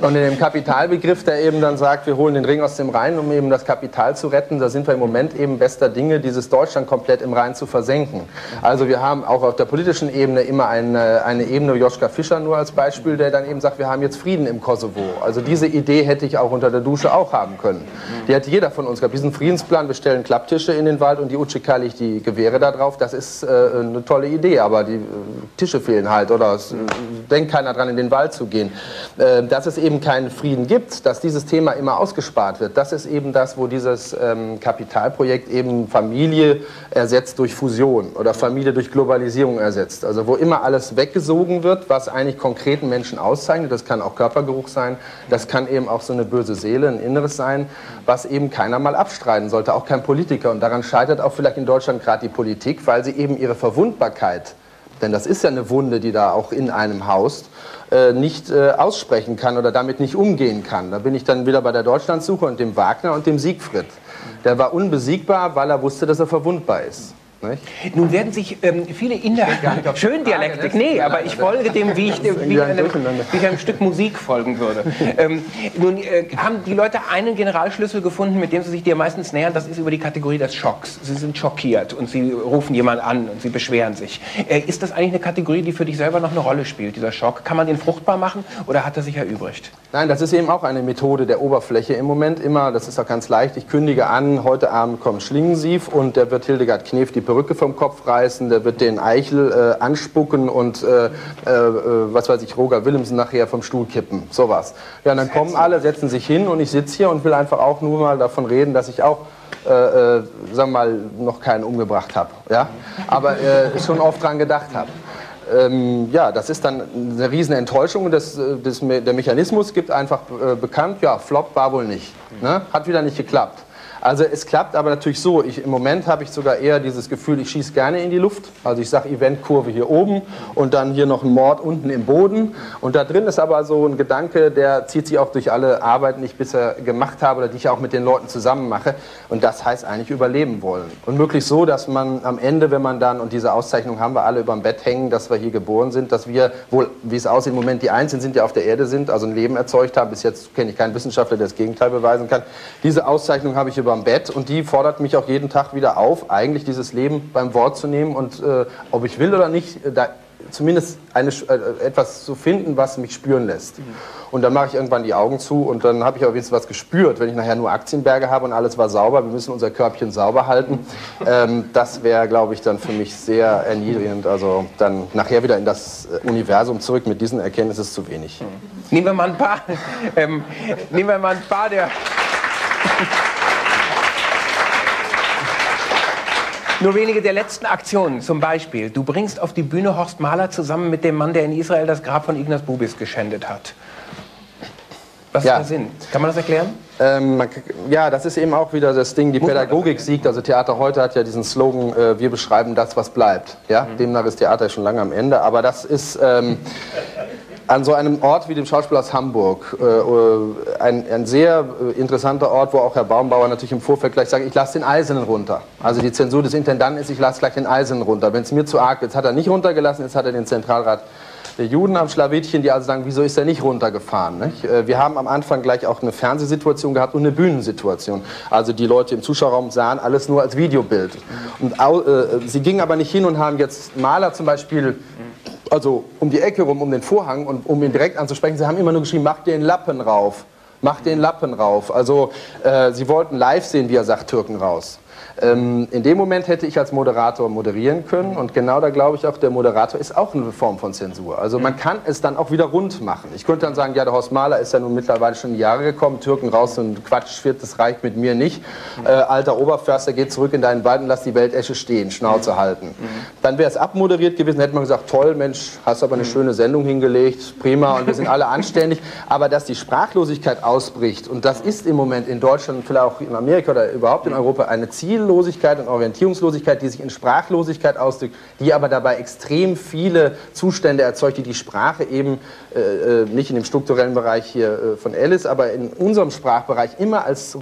Und in dem Kapitalbegriff, der eben dann sagt, wir holen den Ring aus dem Rhein, um eben das Kapital zu retten, da sind wir im Moment eben bester Dinge, dieses Deutschland komplett im Rhein zu versenken. Also wir haben auch auf der politischen Ebene immer eine Ebene, Joschka Fischer nur als Beispiel, der dann eben sagt, wir haben jetzt Frieden im Kosovo. Also diese Idee hätte ich auch unter der Dusche auch haben können. Die hätte jeder von uns gehabt. Diesen Friedensplan, wir stellen Klapptische in den Wald und die Utschika legt die Gewehre da drauf. Das ist eine tolle Idee, aber die Tische fehlen halt oder es denkt keiner dran, in den Wald zu gehen. Dass es eben keinen Frieden gibt, dass dieses Thema immer ausgespart wird, das ist eben das, wo dieses Kapitalprojekt eben Familie ersetzt durch Fusion oder Familie durch Globalisierung ersetzt. Also wo immer alles weggesogen wird, was eigentlich konkreten Menschen auszeichnet. Das kann auch Körpergeruch sein, das kann eben auch so eine böse Seele, ein Inneres sein, was eben keiner mal abstreiten sollte, auch kein Politiker. Und daran scheitert auch vielleicht in Deutschland gerade die Politik, weil sie eben ihre Verwundbarkeit, denn das ist ja eine Wunde, die da auch in einem haust, nicht aussprechen kann oder damit nicht umgehen kann. Da bin ich dann wieder bei der Deutschlandsuche und dem Wagner und dem Siegfried. Der war unbesiegbar, weil er wusste, dass er verwundbar ist. Nicht? Nun werden sich viele Inder... Schön Dialektik, nee, aber ich folge dem, wie ich einem Stück Musik folgen würde. Nun haben die Leute einen Generalschlüssel gefunden, mit dem sie sich dir meistens nähern, das ist über die Kategorie des Schocks. Sie sind schockiert und sie rufen jemanden an und sie beschweren sich. Ist das eigentlich eine Kategorie, die für dich selber noch eine Rolle spielt, dieser Schock? Kann man den fruchtbar machen oder hat er sich erübrigt? Nein, das ist eben auch eine Methode der Oberfläche im Moment immer. Das ist auch ganz leicht. Ich kündige an, heute Abend kommt Schlingensief und der wird Hildegard Knef die Perücke vom Kopf reißen, der wird den Eichel anspucken und was weiß ich, Roger Willemsen nachher vom Stuhl kippen, sowas. Ja, und dann kommen alle, setzen sich hin und ich sitze hier und will einfach auch nur mal davon reden, dass ich auch sagen wir mal, noch keinen umgebracht habe, ja? Aber schon oft dran gedacht habe. Ja, das ist dann eine riesen Enttäuschung und der Mechanismus gibt einfach bekannt, ja, Flop war wohl nicht, ne? Hat wieder nicht geklappt. Also es klappt aber natürlich so, im Moment habe ich sogar eher dieses Gefühl, ich schieße gerne in die Luft. Also ich sage Eventkurve hier oben und dann hier noch ein Mord unten im Boden. Und da drin ist aber so ein Gedanke, der zieht sich auch durch alle Arbeiten, die ich bisher gemacht habe oder die ich auch mit den Leuten zusammen mache. Und das heißt eigentlich überleben wollen. Und möglichst so, dass man am Ende, wenn man dann, und diese Auszeichnung haben wir alle über dem Bett hängen, dass wir hier geboren sind, dass wir wohl, wie es aussieht im Moment, die Einzigen sind, die auf der Erde sind, also ein Leben erzeugt haben. Bis jetzt kenne ich keinen Wissenschaftler, der das Gegenteil beweisen kann. Diese Auszeichnung habe ich über Bett und die fordert mich auch jeden Tag wieder auf, eigentlich dieses Leben beim Wort zu nehmen und ob ich will oder nicht, da zumindest etwas zu finden, was mich spüren lässt. Und dann mache ich irgendwann die Augen zu und dann habe ich auch wenigstens was gespürt. Wenn ich nachher nur Aktienberge habe und alles war sauber, wir müssen unser Körbchen sauber halten, das wäre, glaube ich, dann für mich sehr erniedrigend. Also dann nachher wieder in das Universum zurück mit diesen Erkenntnissen ist zu wenig. Nehmen wir mal ein paar der... Nur wenige der letzten Aktionen, zum Beispiel, du bringst auf die Bühne Horst Mahler zusammen mit dem Mann, der in Israel das Grab von Ignaz Bubis geschändet hat. Was ist der Sinn? Kann man das erklären? Ja, das ist eben auch wieder das Ding, die Pädagogik siegt. Also Theater heute hat ja diesen Slogan, wir beschreiben das, was bleibt. Ja? Demnach ist Theater schon lange am Ende, aber das ist... an so einem Ort wie dem Schauspielhaus Hamburg, ein sehr interessanter Ort, wo auch Herr Baumbauer natürlich im Vorfeld gleich sagt, ich lasse den Eisernen runter. Also die Zensur des Intendanten ist, ich lasse gleich den Eisernen runter. Wenn es mir zu arg wird, jetzt hat er nicht runtergelassen, jetzt hat er den Zentralrat der Juden am Schlawittchen, die also sagen, wieso ist er nicht runtergefahren? Nicht? Wir haben am Anfang gleich auch eine Fernsehsituation gehabt und eine Bühnensituation. Also die Leute im Zuschauerraum sahen alles nur als Videobild. Und sie gingen aber nicht hin und haben jetzt Mahler zum Beispiel also um die Ecke rum, um den Vorhang und um ihn direkt anzusprechen, sie haben immer nur geschrieben, mach den Lappen rauf. Mach den Lappen rauf. Also sie wollten live sehen, wie er sagt, Türken raus. In dem Moment hätte ich als Moderator moderieren können und genau da glaube ich auch, der Moderator ist auch eine Form von Zensur. Also man kann es dann auch wieder rund machen. Ich könnte dann sagen, ja, der Horst Mahler ist ja nun mittlerweile schon in die Jahre gekommen, Türken raus und Quatsch wird, das reicht mit mir nicht. Alter Oberförster, geh zurück in deinen Wald und lass die Weltesche stehen, Schnauze halten. Dann wäre es abmoderiert gewesen, hätte man gesagt, toll, Mensch, hast aber eine schöne Sendung hingelegt, prima und wir sind alle anständig. Aber dass die Sprachlosigkeit ausbricht und das ist im Moment in Deutschland, vielleicht auch in Amerika oder überhaupt in Europa eine Ziellosigkeit und Orientierungslosigkeit, die sich in Sprachlosigkeit ausdrückt, die aber dabei extrem viele Zustände erzeugt, die die Sprache eben nicht in dem strukturellen Bereich hier von Ellis, aber in unserem Sprachbereich immer als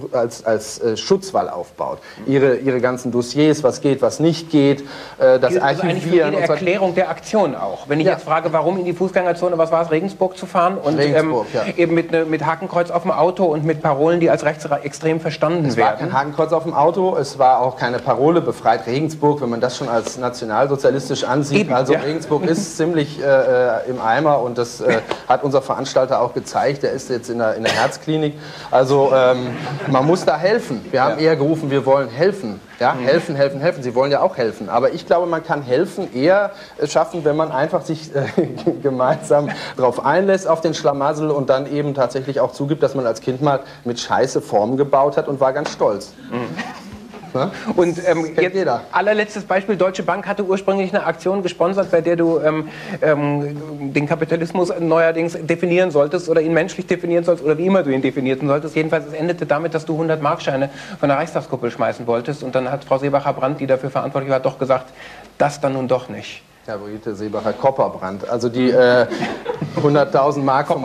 Schutzwall aufbaut. Ihre ganzen Dossiers, was geht, was nicht geht, das Archivieren. Jede Erklärung der Aktion auch. Wenn ich jetzt frage, warum in die Fußgängerzone, was war es, Regensburg zu fahren und eben mit Hakenkreuz auf dem Auto und mit Parolen, die als rechtsextrem verstanden werden. Es war kein Hakenkreuz auf dem Auto, es war auch keine Parole, befreit Regensburg, wenn man das schon als nationalsozialistisch ansieht. Eben, also Regensburg ist ziemlich im Eimer und das hat unser Veranstalter auch gezeigt. Der ist jetzt in der Herzklinik. Also man muss da helfen. Wir haben eher gerufen, wir wollen helfen. Ja, helfen, helfen, helfen. Sie wollen ja auch helfen. Aber ich glaube, man kann helfen eher schaffen, wenn man einfach sich gemeinsam darauf einlässt, auf den Schlamassel und dann eben tatsächlich auch zugibt, dass man als Kind mal mit Scheiße Formen gebaut hat und war ganz stolz. Und jetzt allerletztes Beispiel, Deutsche Bank hatte ursprünglich eine Aktion gesponsert, bei der du den Kapitalismus neuerdings definieren solltest oder ihn menschlich definieren solltest oder wie immer du ihn definieren solltest. Jedenfalls, es endete damit, dass du 100-Markscheine von der Reichstagskuppel schmeißen wolltest und dann hat Frau Seebacher-Brandt, die dafür verantwortlich war, doch gesagt, das dann nun doch nicht. Ja, Brigitte Seebacher-Kopperbrand, also die 100.000 Mark vom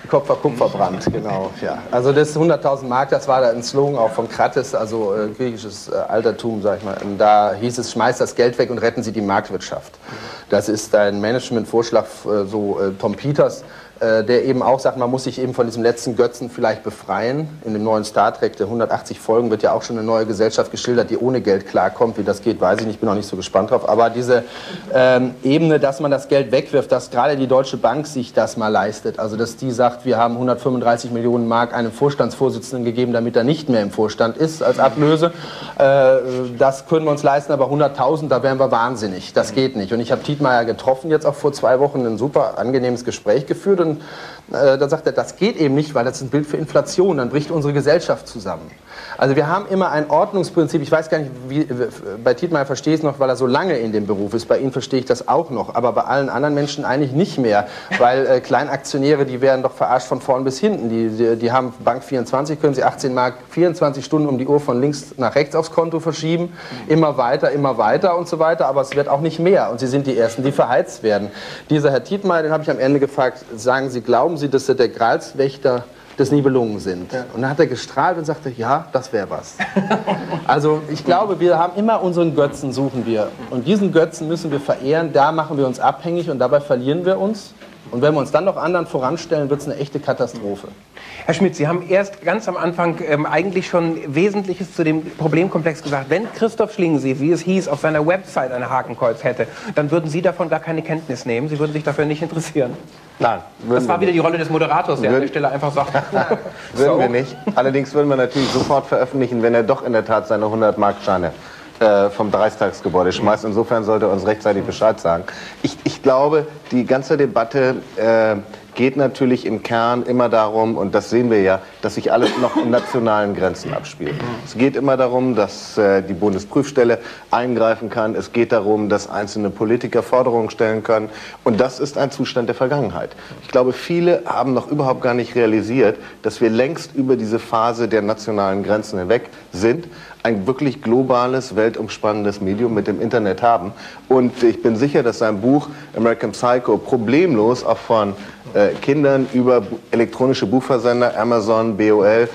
Kupferbrand, genau. Ja. Also das 100.000 Mark, das war ein Slogan auch von Krates, also griechisches Altertum, sag ich mal. Und da hieß es, schmeißt das Geld weg und retten Sie die Marktwirtschaft. Das ist ein Managementvorschlag, Tom Peters, der eben auch sagt, man muss sich eben von diesem letzten Götzen vielleicht befreien. In dem neuen Star Trek, der 180 Folgen, wird ja auch schon eine neue Gesellschaft geschildert, die ohne Geld klarkommt. Wie das geht, weiß ich nicht, bin auch nicht so gespannt drauf. Aber diese Ebene, dass man das Geld wegwirft, dass gerade die Deutsche Bank sich das mal leistet. Also dass die sagt, wir haben 135 Millionen Mark einem Vorstandsvorsitzenden gegeben, damit er nicht mehr im Vorstand ist als Ablöse. Das können wir uns leisten, aber 100.000, da wären wir wahnsinnig. Das geht nicht. Und ich habe Tietmeyer getroffen, jetzt auch vor 2 Wochen, ein super angenehmes Gespräch geführt. Und da sagt er, das geht eben nicht, weil das ist ein Bild für Inflation, dann bricht unsere Gesellschaft zusammen. Also wir haben immer ein Ordnungsprinzip, ich weiß gar nicht, bei Tietmeyer verstehe ich es noch, weil er so lange in dem Beruf ist, bei Ihnen verstehe ich das auch noch, aber bei allen anderen Menschen eigentlich nicht mehr, weil Kleinaktionäre, die werden doch verarscht von vorn bis hinten, die haben Bank 24, können sie 18 Mark 24 Stunden um die Uhr von links nach rechts aufs Konto verschieben, immer weiter und so weiter, aber es wird auch nicht mehr und sie sind die Ersten, die verheizt werden. Dieser Herr Tietmeyer, den habe ich am Ende gefragt, sagen Sie, glauben Sie, dass Sie der Gralswächter des Nibelungen sind? Ja. Und dann hat er gestrahlt und sagte, ja, das wäre was. Also ich glaube, wir haben immer unseren Götzen, suchen wir. Und diesen Götzen müssen wir verehren, da machen wir uns abhängig und dabei verlieren wir uns. Und wenn wir uns dann noch anderen voranstellen, wird es eine echte Katastrophe. Herr Schmidt, Sie haben erst ganz am Anfang eigentlich schon Wesentliches zu dem Problemkomplex gesagt. Wenn Christoph Schlingensief, wie es hieß, auf seiner Website ein Hakenkreuz hätte, dann würden Sie davon gar keine Kenntnis nehmen. Sie würden sich dafür nicht interessieren. Nein. Das war wieder die Rolle des Moderators, der an der Stelle einfach sagt, würden wir nicht. Allerdings würden wir natürlich sofort veröffentlichen, wenn er doch in der Tat seine 100-Mark-Scheine vom Reichstagsgebäude schmeißt. Insofern sollte er uns rechtzeitig Bescheid sagen. Ich glaube, die ganze Debatte geht natürlich im Kern immer darum, und das sehen wir ja, dass sich alles noch in nationalen Grenzen abspielt. Es geht immer darum, dass die Bundesprüfstelle eingreifen kann. Es geht darum, dass einzelne Politiker Forderungen stellen können. Und das ist ein Zustand der Vergangenheit. Ich glaube, viele haben noch überhaupt gar nicht realisiert, dass wir längst über diese Phase der nationalen Grenzen hinweg sind, ein wirklich globales, weltumspannendes Medium mit dem Internet haben. Und ich bin sicher, dass sein Buch American Psycho problemlos auch von Kindern über elektronische Buchversender, Amazon, BOL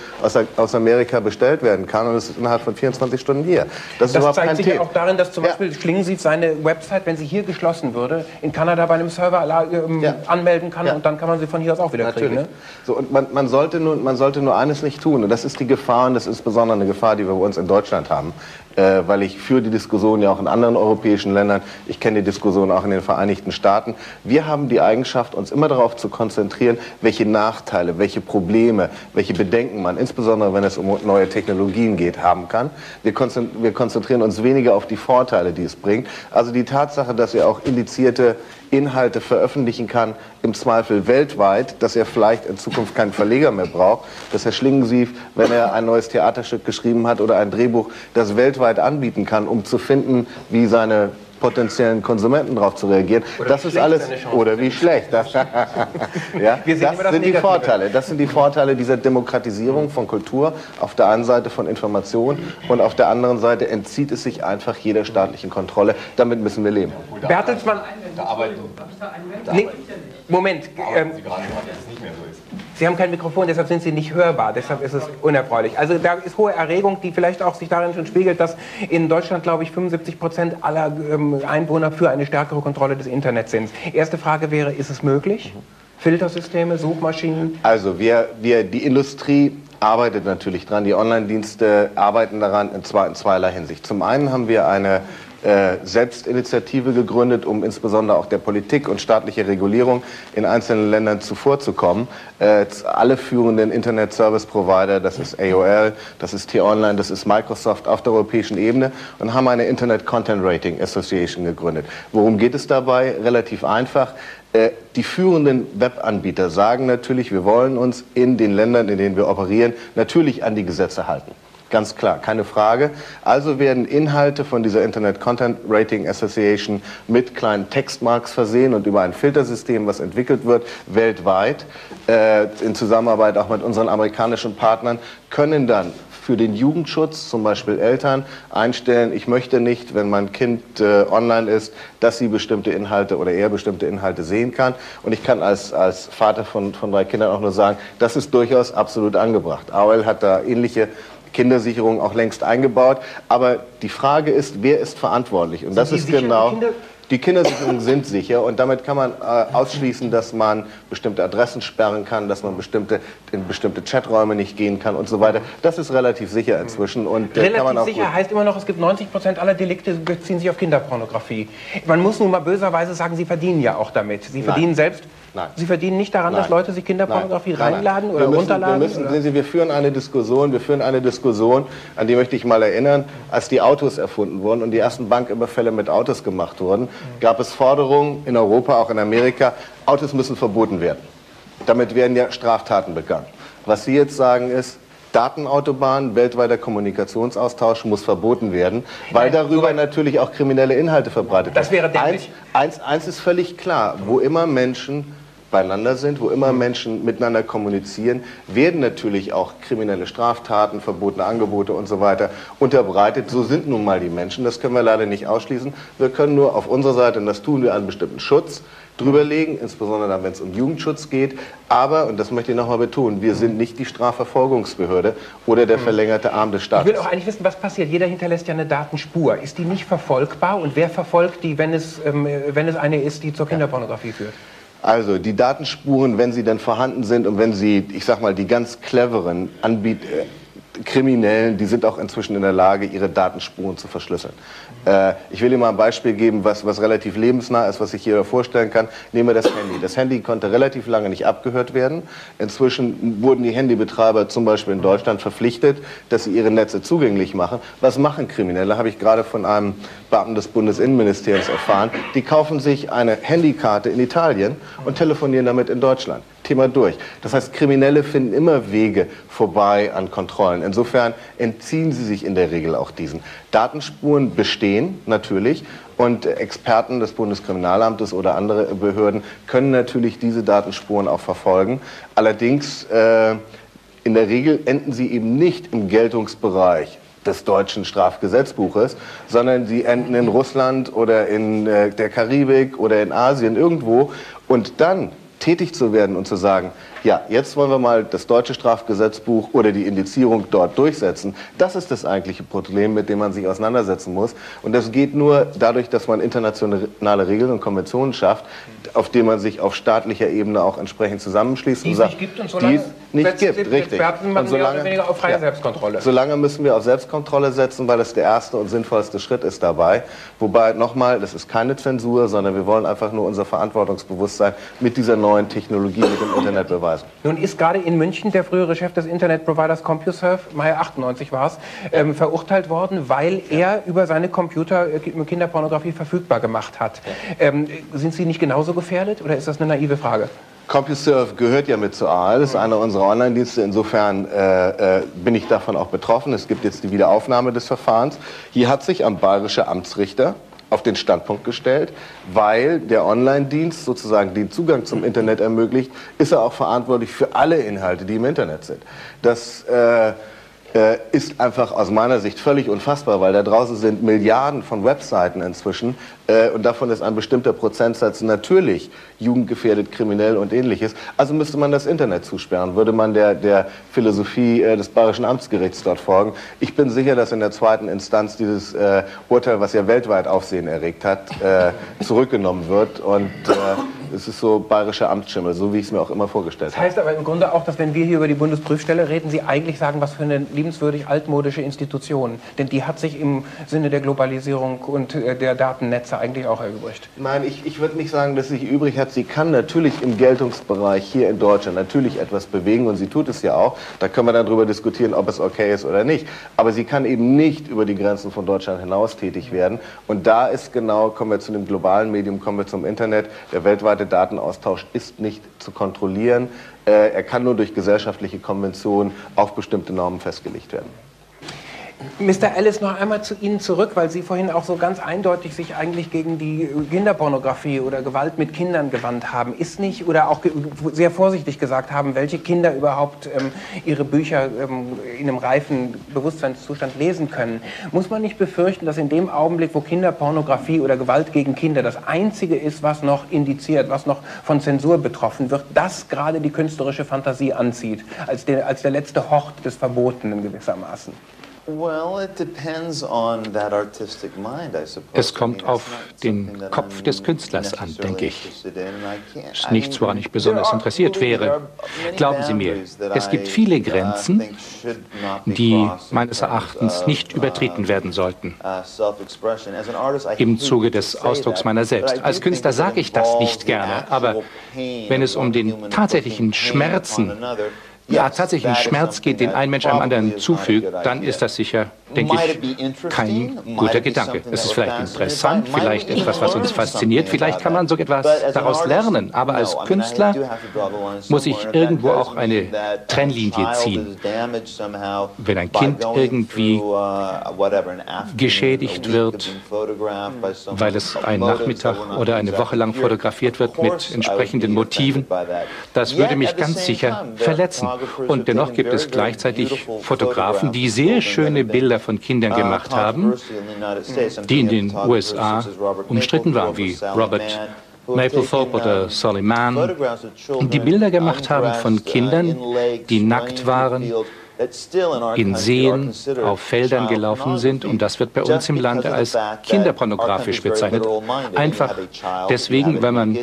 aus Amerika bestellt werden kann und es ist innerhalb von 24 Stunden hier. Das zeigt sich ja auch darin, dass zum Beispiel Schlingensief seine Website, wenn sie hier geschlossen würde, in Kanada bei einem Server anmelden kann und dann kann man sie von hier aus auch wieder kriegen. Ne? So, und man sollte nur eines nicht tun und das ist die Gefahr und das ist insbesondere eine Gefahr, die wir bei uns in Deutschland haben. weil ich führe die Diskussion ja auch in anderen europäischen Ländern, ich kenne die Diskussion auch in den Vereinigten Staaten. Wir haben die Eigenschaft, uns immer darauf zu konzentrieren, welche Nachteile, welche Probleme, welche Bedenken man, insbesondere wenn es um neue Technologien geht, haben kann. Wir konzentrieren uns weniger auf die Vorteile, die es bringt. Also die Tatsache, dass er auch indizierte Inhalte veröffentlichen kann, im Zweifel weltweit, dass er vielleicht in Zukunft keinen Verleger mehr braucht, dass Herr Schlingensief, wenn er ein neues Theaterstück geschrieben hat oder ein Drehbuch, das weltweit anbieten kann, um zu finden, wie seine potenziellen Konsumenten darauf zu reagieren. Oder das ist alles, oder wie schlecht. Das, ja, das sind die Vorteile. Das sind die Vorteile dieser Demokratisierung von Kultur, auf der einen Seite von Information und auf der anderen Seite entzieht es sich einfach jeder staatlichen Kontrolle. Damit müssen wir leben. Bertelsmann, nee, Moment. Sie haben kein Mikrofon, deshalb sind Sie nicht hörbar, deshalb ist es unerfreulich. Also da ist hohe Erregung, die vielleicht auch sich darin schon spiegelt, dass in Deutschland, glaube ich, 75% aller Einwohner für eine stärkere Kontrolle des Internets sind. Erste Frage wäre, ist es möglich? Filtersysteme, Suchmaschinen? Also die Industrie arbeitet natürlich dran, die Online-Dienste arbeiten daran in zweierlei Hinsicht. Zum einen haben wir eine Selbstinitiative gegründet, um insbesondere auch der Politik und staatliche Regulierung in einzelnen Ländern zuvorzukommen. Alle führenden Internet-Service-Provider, das ist AOL, das ist T-Online, das ist Microsoft auf der europäischen Ebene und haben eine Internet Content Rating Association gegründet. Worum geht es dabei? Relativ einfach. Die führenden Webanbieter sagen natürlich, wir wollen uns in den Ländern, in denen wir operieren, natürlich an die Gesetze halten. Ganz klar, keine Frage. Also werden Inhalte von dieser Internet Content Rating Association mit kleinen Textmarks versehen und über ein Filtersystem, was entwickelt wird, weltweit, in Zusammenarbeit auch mit unseren amerikanischen Partnern, können dann für den Jugendschutz, zum Beispiel Eltern, einstellen, ich möchte nicht, wenn mein Kind online ist, dass sie bestimmte Inhalte oder er bestimmte Inhalte sehen kann. Und ich kann als Vater von 3 Kindern auch nur sagen, das ist durchaus absolut angebracht. AOL hat da ähnliche Kindersicherung auch längst eingebaut. Aber die Frage ist, wer ist verantwortlich? Und das ist genau... Die Kindersicherungen sind sicher und damit kann man ausschließen, dass man bestimmte Adressen sperren kann, dass man in bestimmte Chaträume nicht gehen kann und so weiter. Das ist relativ sicher inzwischen. Und, relativ kann man auch sicher heißt immer noch, es gibt 90% aller Delikte beziehen sich auf Kinderpornografie. Man muss nun mal böserweise sagen, Sie verdienen ja auch damit. Sie verdienen selbst... Nein. Sie verdienen nicht daran, dass Leute sich Kinderpornografie reinladen oder wir runterladen? Sehen Sie, wir führen eine Diskussion, an die möchte ich mal erinnern, als die Autos erfunden wurden und die ersten Banküberfälle mit Autos gemacht wurden, gab es Forderungen in Europa, auch in Amerika, Autos müssen verboten werden. Damit werden ja Straftaten begangen. Was Sie jetzt sagen ist, Datenautobahn, weltweiter Kommunikationsaustausch muss verboten werden, weil darüber natürlich auch kriminelle Inhalte verbreitet werden. Das wäre dämlich. Eins ist völlig klar, wo immer Menschen beieinander sind, wo immer Menschen miteinander kommunizieren, werden natürlich auch kriminelle Straftaten, verbotene Angebote und so weiter unterbreitet. So sind nun mal die Menschen, das können wir leider nicht ausschließen. Wir können nur auf unserer Seite, und das tun wir, einen bestimmten Schutz drüberlegen, insbesondere dann, wenn es um Jugendschutz geht. Aber, und das möchte ich nochmal betonen, wir sind nicht die Strafverfolgungsbehörde oder der verlängerte Arm des Staates. Ich will auch eigentlich wissen, was passiert. Jeder hinterlässt ja eine Datenspur. Ist die nicht verfolgbar? Und wer verfolgt die, wenn es eine ist, die zur Kinderpornografie führt? Also die Datenspuren, wenn sie denn vorhanden sind und wenn sie, ich sag mal, die ganz cleveren Kriminellen, die sind auch inzwischen in der Lage, ihre Datenspuren zu verschlüsseln. Ich will Ihnen mal ein Beispiel geben, was relativ lebensnah ist, was sich hier vorstellen kann. Nehmen wir das Handy. Das Handy konnte relativ lange nicht abgehört werden. Inzwischen wurden die Handybetreiber zum Beispiel in Deutschland verpflichtet, dass sie ihre Netze zugänglich machen. Was machen Kriminelle? Habe ich gerade von einem Beamten des Bundesinnenministeriums erfahren. Die kaufen sich eine Handykarte in Italien und telefonieren damit in Deutschland. Thema durch. Das heißt, Kriminelle finden immer Wege vorbei an Kontrollen. Insofern entziehen sie sich in der Regel auch diesen. Datenspuren bestehen natürlich und Experten des Bundeskriminalamtes oder andere Behörden können natürlich diese Datenspuren auch verfolgen. Allerdings in der Regel enden sie eben nicht im Geltungsbereich des deutschen Strafgesetzbuches, sondern sie enden in Russland oder in der Karibik oder in Asien irgendwo und dann tätig zu werden und zu sagen, ja, jetzt wollen wir mal das deutsche Strafgesetzbuch oder die Indizierung dort durchsetzen. Das ist das eigentliche Problem, mit dem man sich auseinandersetzen muss. Und das geht nur dadurch, dass man internationale Regeln und Konventionen schafft, auf denen man sich auf staatlicher Ebene auch entsprechend zusammenschließt. Die es nicht gibt und solange nicht gibt, richtig. Man mehr oder weniger auf freie Selbstkontrolle. Solange müssen wir auf Selbstkontrolle setzen, weil das der erste und sinnvollste Schritt ist dabei. Wobei, nochmal, das ist keine Zensur, sondern wir wollen einfach nur unser Verantwortungsbewusstsein mit dieser neuen Technologie, mit dem Internet beweisen. Nun ist gerade in München der frühere Chef des Internetproviders CompuServe, Mai 98 war es, verurteilt worden, weil er über seine Computer Kinderpornografie verfügbar gemacht hat. Sind Sie nicht genauso gefährdet oder ist das eine naive Frage? CompuServe gehört ja mit zur AL, das ist einer unserer Online-Dienste. Insofern bin ich davon auch betroffen. Es gibt jetzt die Wiederaufnahme des Verfahrens. Hier hat sich ein bayerischer Amtsrichter auf den Standpunkt gestellt, weil der Online-Dienst sozusagen den Zugang zum Internet ermöglicht, ist er auch verantwortlich für alle Inhalte, die im Internet sind. Das ist einfach aus meiner Sicht völlig unfassbar, weil da draußen sind Milliarden von Webseiten inzwischen und davon ist ein bestimmter Prozentsatz natürlich jugendgefährdet, kriminell und ähnliches. Also müsste man das Internet zusperren, würde man der Philosophie des Bayerischen Amtsgerichts dort folgen. Ich bin sicher, dass in der zweiten Instanz dieses Urteil, was ja weltweit Aufsehen erregt hat, zurückgenommen wird und es ist so bayerischer Amtsschimmel, so wie ich es mir auch immer vorgestellt habe. Das heißt aber im Grunde auch, dass wenn wir hier über die Bundesprüfstelle reden, Sie eigentlich sagen, was für eine liebenswürdig altmodische Institution. Denn die hat sich im Sinne der Globalisierung und der Datennetze eigentlich auch erübrigt. Nein, ich würde nicht sagen, dass sie sich übrig hat. Sie kann natürlich im Geltungsbereich hier in Deutschland natürlich etwas bewegen und sie tut es ja auch. Da können wir dann darüber diskutieren, ob es okay ist oder nicht. Aber sie kann eben nicht über die Grenzen von Deutschland hinaus tätig werden. Und da ist genau, kommen wir zu dem globalen Medium, kommen wir zum Internet. Der weltweite Datenaustausch ist nicht zu kontrollieren. Er kann nur durch gesellschaftliche Konventionen auf bestimmte Normen festgelegt werden. Mr. Ellis, noch einmal zu Ihnen zurück, weil Sie vorhin auch so ganz eindeutig sich eigentlich gegen die Kinderpornografie oder Gewalt mit Kindern gewandt haben. Ist nicht, oder auch sehr vorsichtig gesagt haben, welche Kinder überhaupt ihre Bücher in einem reifen Bewusstseinszustand lesen können. Muss man nicht befürchten, dass in dem Augenblick, wo Kinderpornografie oder Gewalt gegen Kinder das Einzige ist, was noch indiziert, was noch von Zensur betroffen wird, das gerade die künstlerische Fantasie anzieht, als der letzte Hort des Verbotenen gewissermaßen? Es kommt auf den Kopf des Künstlers an, denke ich. Ist nichts, woran ich besonders interessiert wäre. Glauben Sie mir, es gibt viele Grenzen, die meines Erachtens nicht übertreten werden sollten im Zuge des Ausdrucks meiner selbst. Als Künstler sage ich das nicht gerne, aber wenn es um den tatsächlichen Schmerzen tatsächlich Schmerz geht, den ein Mensch einem anderen zufügt, dann ist das sicher, denke ich, kein guter Gedanke. Es ist vielleicht interessant, vielleicht etwas, was uns fasziniert, vielleicht kann man so etwas daraus lernen, aber als Künstler muss ich irgendwo auch eine Trennlinie ziehen. Wenn ein Kind irgendwie geschädigt wird, weil es einen Nachmittag oder eine Woche lang fotografiert wird mit entsprechenden Motiven, das würde mich ganz sicher verletzen. Und dennoch gibt es gleichzeitig Fotografen, die sehr schöne Bilder von Kindern gemacht haben, die in den USA umstritten waren, wie Robert Mapplethorpe oder Solly Mann, und die Bilder gemacht haben von Kindern, die nackt waren, in Seen, auf Feldern gelaufen sind, und das wird bei uns im Lande als kinderpornografisch bezeichnet. Einfach deswegen, weil man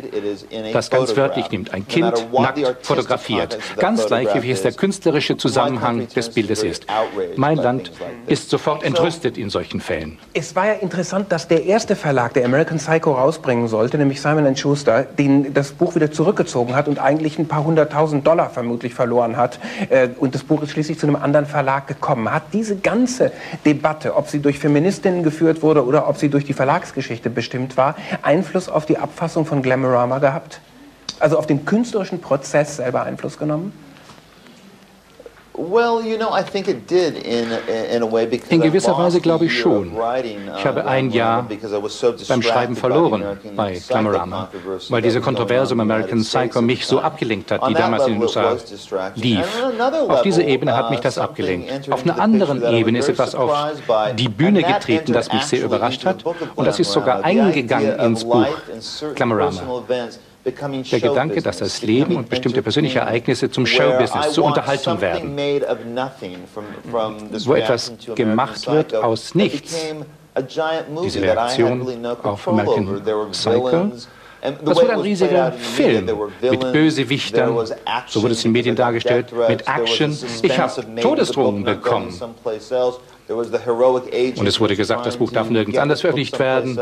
das ganz wörtlich nimmt. Ein Kind nackt fotografiert. Ganz gleich, wie es der künstlerische Zusammenhang des Bildes ist. Mein Land ist sofort entrüstet in solchen Fällen. Es war ja interessant, dass der erste Verlag, der American Psycho rausbringen sollte, nämlich Simon & Schuster, das Buch wieder zurückgezogen hat und eigentlich ein paar $100.000 vermutlich verloren hat. Und das Buch ist schließlich zu einem anderen Verlag gekommen. Hat diese ganze Debatte, ob sie durch Feministinnen geführt wurde oder ob sie durch die Verlagsgeschichte bestimmt war, Einfluss auf die Abfassung von Glamorama gehabt? Also auf den künstlerischen Prozess selber Einfluss genommen? In gewisser Weise glaube ich schon. Ich habe ein Jahr beim Schreiben verloren bei Glamorama, weil diese Kontroverse um American Psycho mich so abgelenkt hat, die damals in den USA lief. Auf diese Ebene hat mich das abgelenkt. Auf einer anderen Ebene ist etwas auf die Bühne getreten, das mich sehr überrascht hat, und das ist sogar eingegangen ins Buch Glamorama. Der Gedanke, dass das Leben und bestimmte persönliche Ereignisse zum Showbusiness, zur Unterhaltung werden, wo etwas gemacht wird aus nichts. Diese Reaktion auf American Psycho, das wurde ein riesiger Film mit Bösewichtern, so wurde es in den Medien dargestellt, mit Action. Ich habe Todesdrohungen bekommen. Und es wurde gesagt, das Buch darf nirgends anders veröffentlicht werden.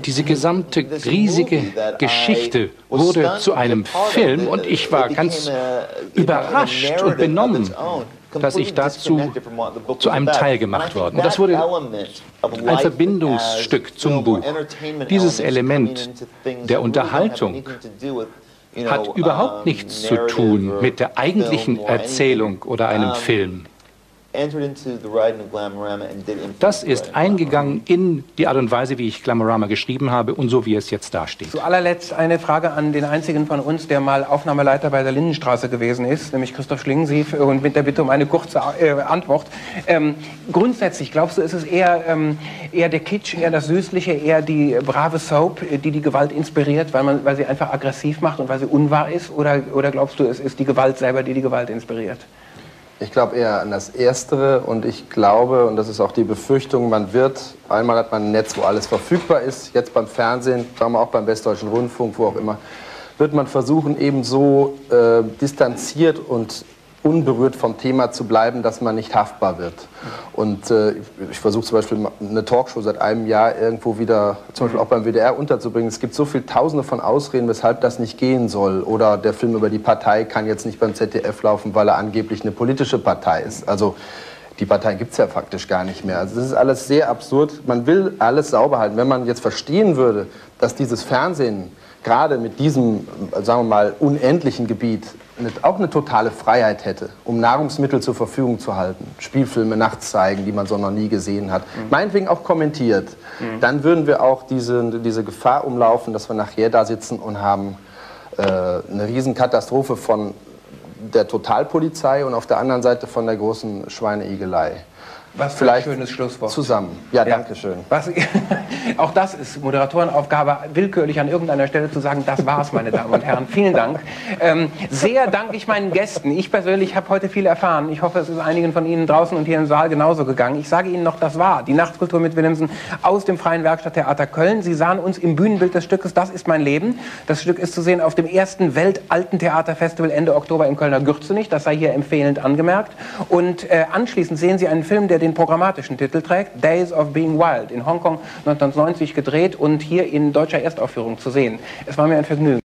Diese gesamte riesige Geschichte wurde zu einem Film und ich war ganz überrascht und benommen, dass ich dazu zu einem Teil gemacht worden. Und das wurde ein Verbindungsstück zum Buch. Dieses Element der Unterhaltung hat überhaupt nichts zu tun mit der eigentlichen Erzählung oder einem Film. Das ist eingegangen in die Art und Weise, wie ich Glamorama geschrieben habe und so, wie es jetzt dasteht. Zu allerletzt eine Frage an den einzigen von uns, der mal Aufnahmeleiter bei der Lindenstraße gewesen ist, nämlich Christoph Schlingensief, und mit der Bitte um eine kurze Antwort. Grundsätzlich, glaubst du, ist es eher der Kitsch, eher das Süßliche, eher die brave Soap, die die Gewalt inspiriert, weil sie einfach aggressiv macht und weil sie unwahr ist? Oder glaubst du, es ist die Gewalt selber, die die Gewalt inspiriert? Ich glaube eher an das Erstere und ich glaube, und das ist auch die Befürchtung, einmal hat man ein Netz, wo alles verfügbar ist, jetzt beim Fernsehen, sagen wir auch beim Westdeutschen Rundfunk, wo auch immer, wird man versuchen, eben so distanziert und unberührt vom Thema zu bleiben, dass man nicht haftbar wird. Und ich versuche zum Beispiel eine Talkshow seit einem Jahr irgendwo wieder, zum Beispiel auch beim WDR, unterzubringen. Es gibt so viele Tausende von Ausreden, weshalb das nicht gehen soll. Oder der Film über die Partei kann jetzt nicht beim ZDF laufen, weil er angeblich eine politische Partei ist. Also die Partei gibt es ja faktisch gar nicht mehr. Also das ist alles sehr absurd. Man will alles sauber halten. Wenn man jetzt verstehen würde, dass dieses Fernsehen gerade mit diesem, sagen wir mal, unendlichen Gebiet auch eine totale Freiheit hätte, um Nahrungsmittel zur Verfügung zu halten, Spielfilme nachts zeigen, die man so noch nie gesehen hat, meinetwegen auch kommentiert, dann würden wir auch diese Gefahr umlaufen, dass wir nachher da sitzen und haben eine Riesenkatastrophe von der Totalpolizei und auf der anderen Seite von der großen Schweineigelei. Was für ein schönes Schlusswort. Zusammen. Ja, danke schön. Auch das ist Moderatorenaufgabe, willkürlich an irgendeiner Stelle zu sagen, das war's, meine Damen und Herren. Vielen Dank. Sehr danke ich meinen Gästen. Ich persönlich habe heute viel erfahren. Ich hoffe, es ist einigen von Ihnen draußen und hier im Saal genauso gegangen. Ich sage Ihnen noch, das war die Nachtkultur mit Willemsen aus dem Freien Werkstatttheater Köln. Sie sahen uns im Bühnenbild des Stückes Das ist mein Leben. Das Stück ist zu sehen auf dem ersten Weltalten-Theaterfestival Ende Oktober in Kölner Gürzenich. Das sei hier empfehlend angemerkt. Und anschließend sehen Sie einen Film, der den programmatischen Titel trägt, Days of Being Wild, in Hongkong 1990 gedreht und hier in deutscher Erstaufführung zu sehen. Es war mir ein Vergnügen.